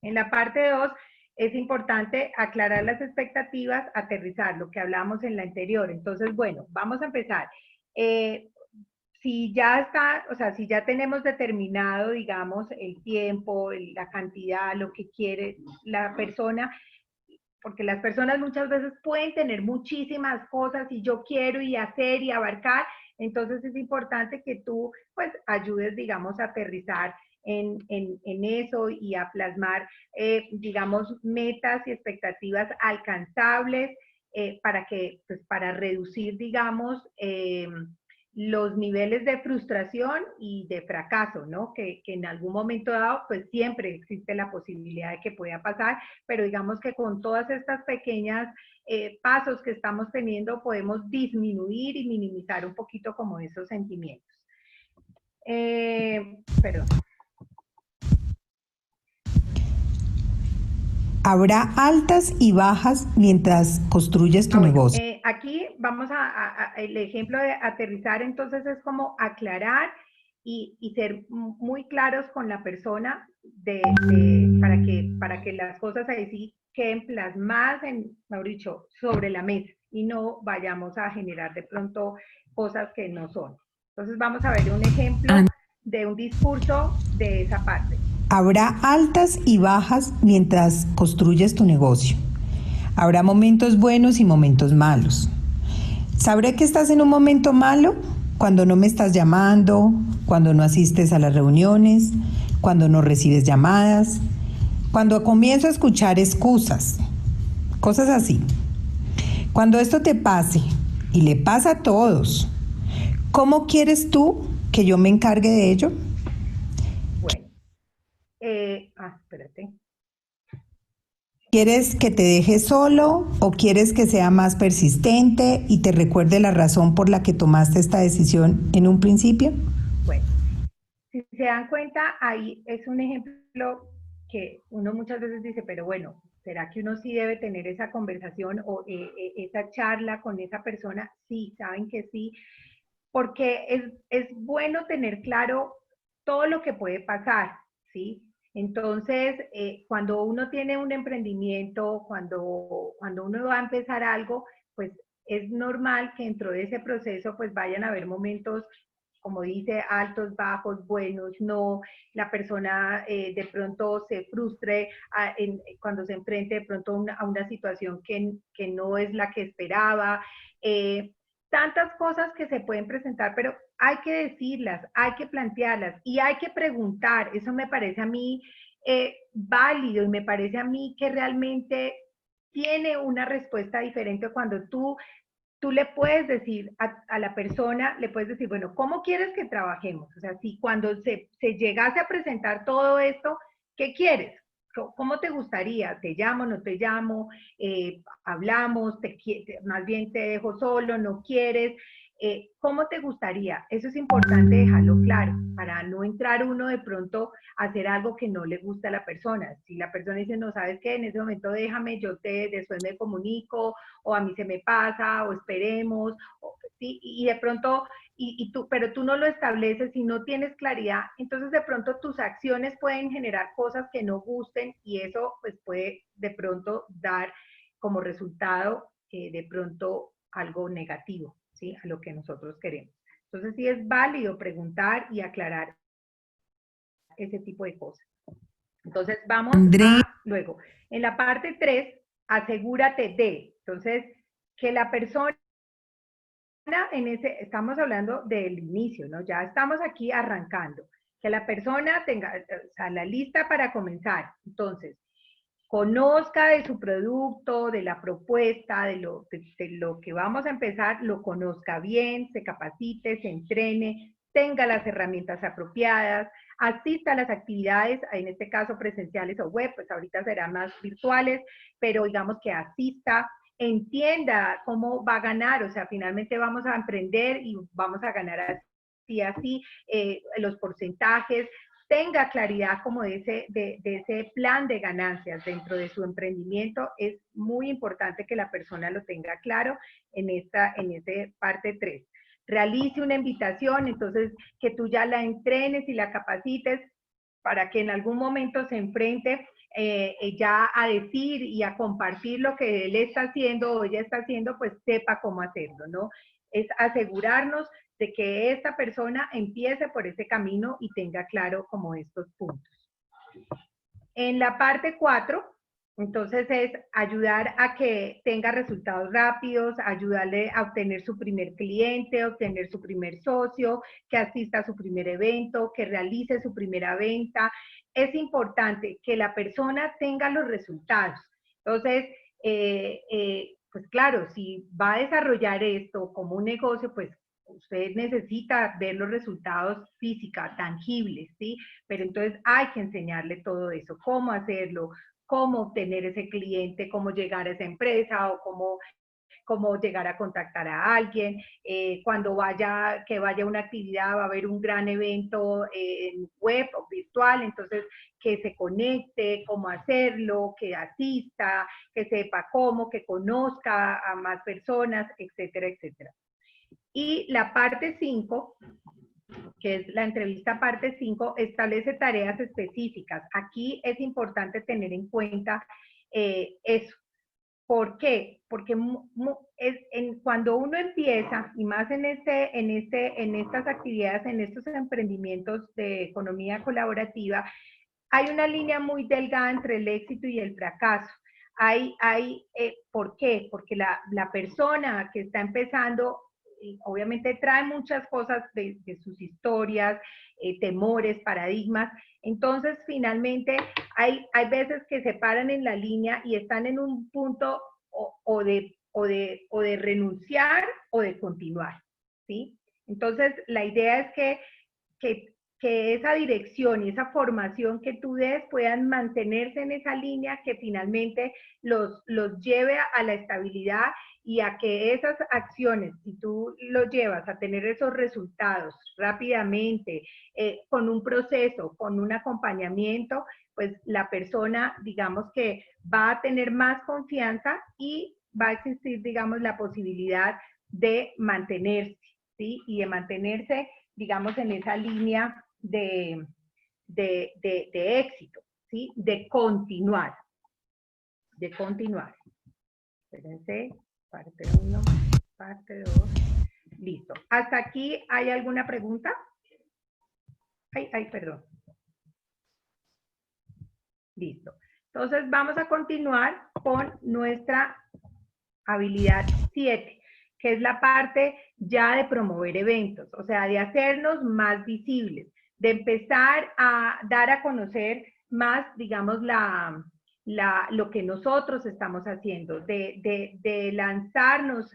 En la parte 2, es importante aclarar las expectativas, aterrizar lo que hablamos en la anterior. Entonces, bueno, vamos a empezar. Si ya tenemos determinado, digamos, el tiempo, la cantidad, lo que quiere la persona, porque las personas muchas veces pueden tener muchísimas cosas y yo quiero y hacer y abarcar, entonces es importante que tú, pues, ayudes, digamos, a aterrizar en eso y a plasmar, digamos, metas y expectativas alcanzables para reducir, digamos, los niveles de frustración y de fracaso, ¿no? Que en algún momento dado, pues siempre existe la posibilidad de que pueda pasar, pero digamos que con todas estas pequeñas pasos que estamos teniendo, podemos disminuir y minimizar un poquito como esos sentimientos. Perdón. Habrá altas y bajas mientras construyes tu negocio. Aquí vamos el ejemplo de aterrizar, entonces es como aclarar y ser muy claros con la persona para que las cosas ahí sí queden plasmadas, mejor dicho, sobre la mesa y no vayamos a generar de pronto cosas que no son. Entonces vamos a ver un ejemplo de un discurso de esa parte. Habrá altas y bajas mientras construyes tu negocio. Habrá momentos buenos y momentos malos. ¿Sabré que estás en un momento malo? Cuando no me estás llamando, cuando no asistes a las reuniones, cuando no recibes llamadas, cuando comienzo a escuchar excusas, cosas así. Cuando esto te pase, y le pasa a todos, ¿cómo quieres tú que yo me encargue de ello? Bueno, espérate. ¿Quieres que te deje solo o quieres que sea más persistente y te recuerde la razón por la que tomaste esta decisión en un principio? Bueno, si se dan cuenta, ahí es un ejemplo que uno muchas veces dice, pero bueno, ¿será que uno sí debe tener esa conversación o esa charla con esa persona? Sí, saben que sí, porque es bueno tener claro todo lo que puede pasar, ¿sí? Entonces, cuando uno tiene un emprendimiento, cuando uno va a empezar algo, pues es normal que dentro de ese proceso pues vayan a haber momentos, como dice, altos, bajos, buenos, no, la persona de pronto se frustre cuando se enfrente de pronto a una situación que no es la que esperaba. Tantas cosas que se pueden presentar, pero hay que decirlas, hay que plantearlas y hay que preguntar. Eso me parece a mí válido y me parece a mí que realmente tiene una respuesta diferente cuando tú le puedes decir a la persona, le puedes decir, bueno, ¿cómo quieres que trabajemos? O sea, si cuando se llegase a presentar todo esto, ¿qué quieres? ¿Cómo te gustaría? ¿Te llamo, no te llamo? ¿Hablamos? ¿Más bien te dejo solo? ¿No quieres? ¿Cómo te gustaría? Eso es importante dejarlo claro, para no entrar uno de pronto a hacer algo que no le gusta a la persona. Si la persona dice, no, ¿sabes qué? En ese momento déjame, después me comunico, o a mí se me pasa, o esperemos, ¿sí? Y de pronto, pero tú no lo estableces y no tienes claridad, entonces de pronto tus acciones pueden generar cosas que no gusten y eso pues puede de pronto dar como resultado de pronto algo negativo, ¿sí? A lo que nosotros queremos. Entonces sí es válido preguntar y aclarar ese tipo de cosas. Entonces vamos luego, en la parte 3, asegúrate de, entonces, que la persona estamos hablando del inicio, ¿no? Ya estamos aquí arrancando, que la persona tenga, o sea, la lista para comenzar, entonces, conozca de su producto, de la propuesta, de lo que vamos a empezar, lo conozca bien, se capacite, se entrene, tenga las herramientas apropiadas, asista a las actividades, en este caso presenciales o web, pues ahorita serán más virtuales, pero digamos que asista, entienda cómo va a ganar, o sea, finalmente vamos a emprender y vamos a ganar así, los porcentajes, tenga claridad como de ese plan de ganancias dentro de su emprendimiento. Es muy importante que la persona lo tenga claro en esta parte 3. Realice una invitación, entonces que tú ya la entrenes y la capacites para que en algún momento se enfrente ya a decir y a compartir lo que él está haciendo o ella está haciendo, pues sepa cómo hacerlo, ¿no? Es asegurarnos de que esta persona empiece por ese camino y tenga claro como estos puntos. En la parte 4, entonces es ayudar a que tenga resultados rápidos, ayudarle a obtener su primer cliente, obtener su primer socio, que asista a su primer evento, que realice su primera venta. Es importante que la persona tenga los resultados. Entonces, pues claro, si va a desarrollar esto como un negocio, pues usted necesita ver los resultados físicos, tangibles, ¿sí? Pero entonces hay que enseñarle todo eso, cómo hacerlo, cómo obtener ese cliente, cómo llegar a esa empresa o cómo llegar a contactar a alguien. Cuando vaya a una actividad, va a haber un gran evento en web o virtual, entonces que se conecte, cómo hacerlo, que asista, que sepa cómo, que conozca a más personas, etcétera, etcétera. Y la parte 5, que es la entrevista parte 5, establece tareas específicas. Aquí es importante tener en cuenta eso. ¿Por qué? Porque cuando uno empieza, y más en estas actividades, en estos emprendimientos de economía colaborativa, hay una línea muy delgada entre el éxito y el fracaso. ¿Por qué? Porque la persona que está empezando, obviamente trae muchas cosas de sus historias, temores, paradigmas. Entonces, finalmente, hay veces que se paran en la línea y están en un punto o de renunciar o de continuar, ¿sí? Entonces, la idea es que esa dirección y esa formación que tú des puedan mantenerse en esa línea que finalmente los lleve a la estabilidad y a que esas acciones, si tú los llevas a tener esos resultados rápidamente, con un proceso, con un acompañamiento, pues la persona, digamos que va a tener más confianza y va a existir, digamos, la posibilidad de mantenerse, ¿sí? Y de mantenerse, digamos, en esa línea de éxito, ¿sí? De continuar. Espérense, parte 1, parte 2. Listo. ¿Hasta aquí hay alguna pregunta? Perdón. Listo. Entonces vamos a continuar con nuestra habilidad 7, que es la parte ya de promover eventos, o sea, de hacernos más visibles, de empezar a dar a conocer más, digamos, lo que nosotros estamos haciendo, de lanzarnos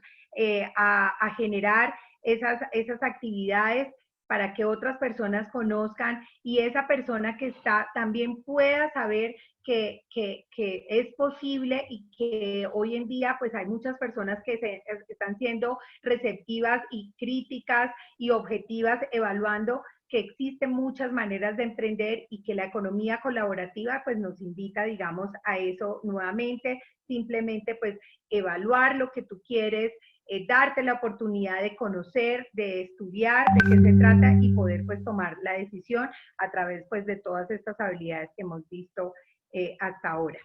a generar esas actividades para que otras personas conozcan y esa persona que está también pueda saber que es posible y que hoy en día pues hay muchas personas que están siendo receptivas y críticas y objetivas evaluando que existen muchas maneras de emprender y que la economía colaborativa pues nos invita, digamos, a eso nuevamente, simplemente pues evaluar lo que tú quieres, darte la oportunidad de conocer, de estudiar de qué se trata y poder pues tomar la decisión a través pues de todas estas habilidades que hemos visto hasta ahora.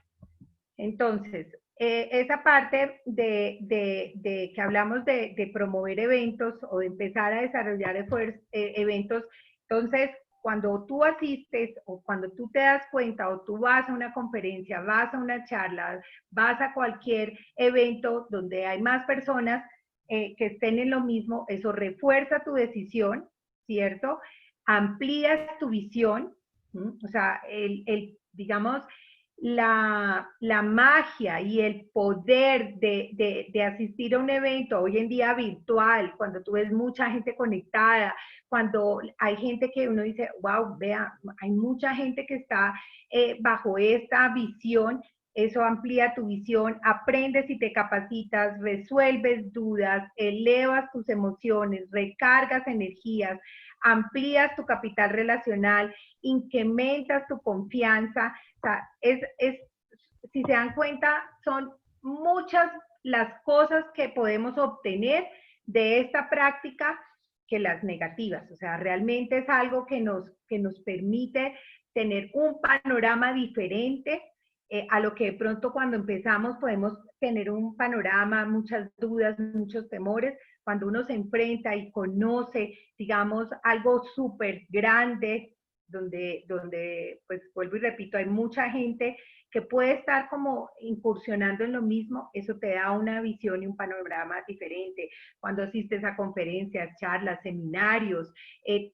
Entonces, esa parte de que hablamos de promover eventos o de empezar a desarrollar eventos, entonces, cuando tú asistes o cuando tú te das cuenta o tú vas a una conferencia, vas a una charla, vas a cualquier evento donde hay más personas que estén en lo mismo, eso refuerza tu decisión, ¿cierto? Amplías tu visión, ¿sí? O sea, digamos, la magia y el poder de asistir a un evento hoy en día virtual, cuando tú ves mucha gente conectada, cuando hay gente que uno dice, wow, vea, hay mucha gente que está bajo esta visión, eso amplía tu visión, aprendes y te capacitas, resuelves dudas, elevas tus emociones, recargas energías, amplías tu capital relacional, incrementas tu confianza. O sea, si se dan cuenta, son muchas las cosas que podemos obtener de esta práctica que las negativas. O sea, realmente es algo que nos permite tener un panorama diferente a lo que de pronto cuando empezamos podemos tener un panorama, muchas dudas, muchos temores. Cuando uno se enfrenta y conoce, digamos, algo súper grande, donde, pues vuelvo y repito, hay mucha gente que puede estar como incursionando en lo mismo, eso te da una visión y un panorama diferente. Cuando asistes a conferencias, charlas, seminarios,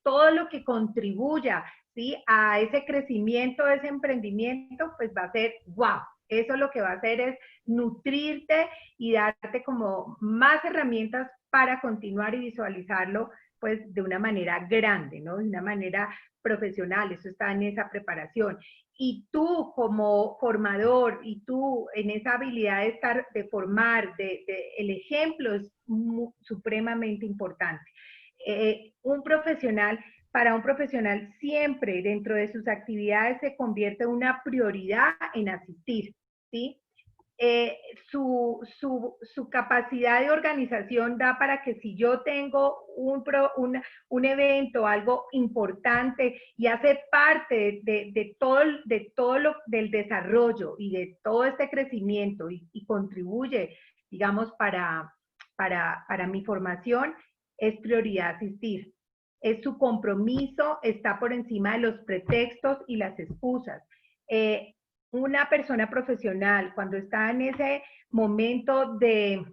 todo lo que contribuya, ¿sí?, a ese crecimiento, a ese emprendimiento, pues va a ser wow. Eso lo que va a hacer es nutrirte y darte como más herramientas para continuar y visualizarlo pues de una manera grande, ¿no? De una manera profesional, eso está en esa preparación. Y tú como formador y tú en esa habilidad de estar, de formar, el ejemplo es supremamente importante. Para un profesional siempre dentro de sus actividades se convierte en una prioridad en asistir, ¿sí? Su capacidad de organización da para que si yo tengo un evento, algo importante y hace parte de todo del desarrollo y de todo este crecimiento y contribuye, digamos, para mi formación, es prioridad asistir. Es su compromiso, está por encima de los pretextos y las excusas. Una persona profesional, cuando está en ese momento de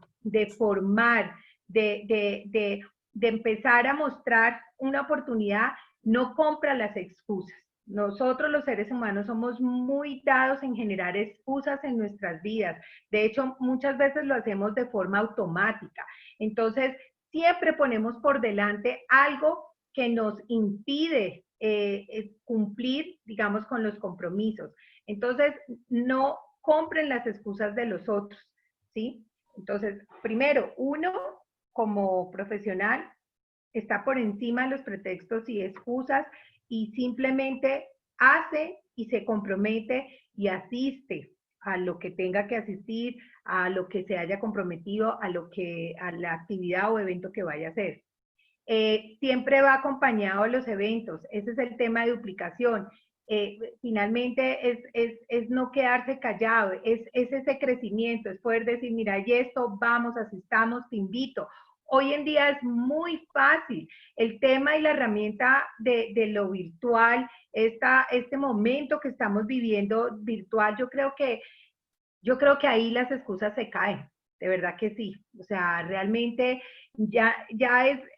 formar, de empezar a mostrar una oportunidad, no compra las excusas. Nosotros los seres humanos somos muy dados en generar excusas en nuestras vidas. De hecho, muchas veces lo hacemos de forma automática. Entonces, siempre ponemos por delante algo que nos impide cumplir, digamos, con los compromisos. Entonces, no compren las excusas de los otros, ¿sí? Entonces, primero, uno como profesional está por encima de los pretextos y excusas y simplemente hace y se compromete y asiste a lo que tenga que asistir, a lo que se haya comprometido, a la actividad o evento que vaya a hacer. Siempre va acompañado de los eventos, ese es el tema de duplicación. Finalmente es no quedarse callado, es ese crecimiento, es poder decir, mira, y esto, vamos, asistamos, te invito. Hoy en día es muy fácil. El tema y la herramienta de lo virtual, este momento que estamos viviendo virtual, yo creo que ahí las excusas se caen. De verdad que sí. O sea, realmente ya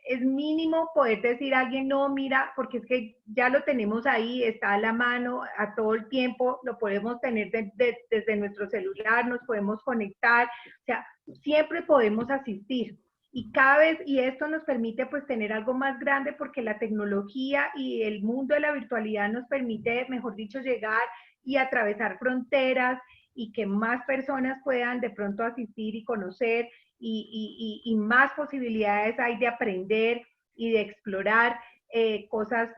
es mínimo poder decir a alguien, no, mira, porque es que ya lo tenemos ahí, está a la mano, a todo el tiempo, lo podemos tener desde nuestro celular, nos podemos conectar, o sea, siempre podemos asistir. Y cada vez, y esto nos permite pues tener algo más grande porque la tecnología y el mundo de la virtualidad nos permite, mejor dicho, llegar y atravesar fronteras y que más personas puedan de pronto asistir y conocer y más posibilidades hay de aprender y de explorar cosas,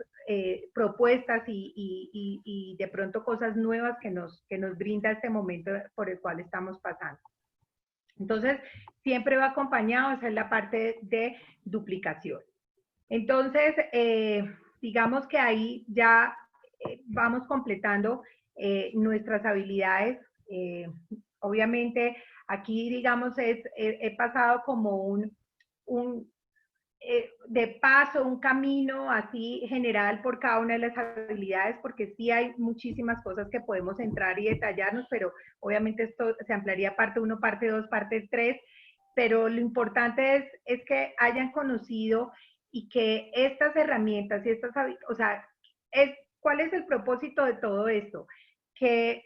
propuestas y de pronto cosas nuevas que nos brinda este momento por el cual estamos pasando. Entonces, siempre va acompañado, esa es la parte de duplicación. Entonces, digamos que ahí ya vamos completando nuestras habilidades. Obviamente, aquí, digamos, he pasado como de paso, un camino así general por cada una de las habilidades, porque sí hay muchísimas cosas que podemos entrar y detallarnos, pero obviamente esto se ampliaría parte 1, parte 2, parte 3, pero lo importante es que hayan conocido y que estas herramientas y estas, o sea, ¿cuál es el propósito de todo esto? Que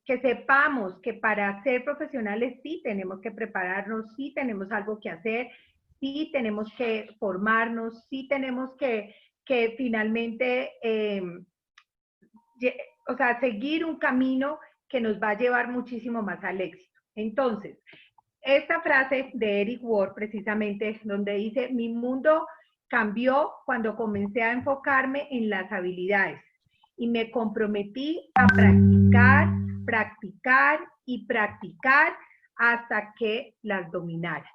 sepamos que para ser profesionales sí tenemos que prepararnos, sí tenemos algo que hacer, sí tenemos que formarnos, sí tenemos que finalmente, o sea, seguir un camino que nos va a llevar muchísimo más al éxito. Entonces, esta frase de Eric Ward, precisamente, donde dice, mi mundo cambió cuando comencé a enfocarme en las habilidades y me comprometí a practicar, practicar y practicar hasta que las dominara.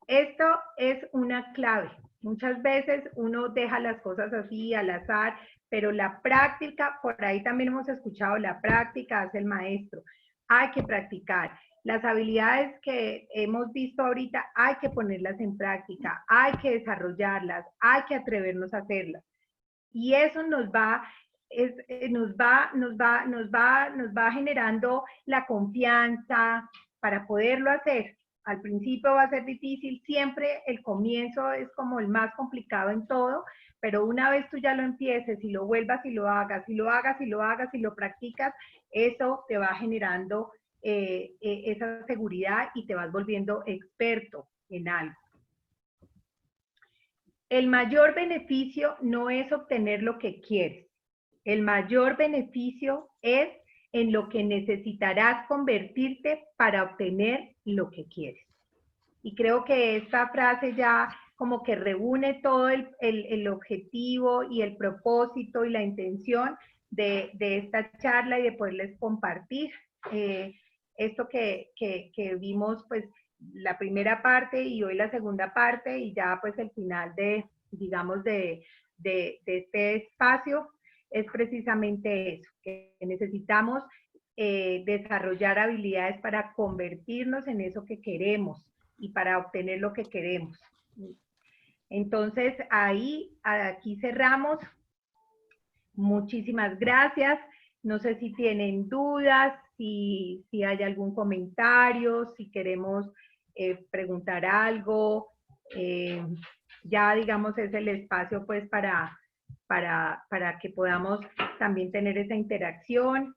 Esto es una clave. Muchas veces uno deja las cosas así al azar, pero la práctica, por ahí también hemos escuchado, la práctica hace el maestro. Hay que practicar. Las habilidades que hemos visto ahorita hay que ponerlas en práctica, hay que desarrollarlas, hay que atrevernos a hacerlas. Y eso nos va generando la confianza para poderlo hacer. Al principio va a ser difícil, siempre el comienzo es como el más complicado en todo, pero una vez tú ya lo empieces y lo vuelvas y lo hagas, y lo hagas y lo hagas y lo practicas, Eso te va generando esa seguridad y te vas volviendo experto en algo. El mayor beneficio no es obtener lo que quieres. El mayor beneficio es en lo que necesitarás convertirte para obtener lo que quieres. Y creo que esta frase ya como que reúne todo el objetivo y el propósito y la intención de esta charla y de poderles compartir esto que vimos, pues, la primera parte y hoy la segunda parte, y ya pues el final de, digamos, de este espacio es precisamente eso, que necesitamos desarrollar habilidades para convertirnos en eso que queremos y para obtener lo que queremos. Entonces, aquí cerramos. Muchísimas gracias. No sé si tienen dudas, si hay algún comentario, si queremos preguntar algo. Ya, digamos, es el espacio pues para que podamos también tener esa interacción.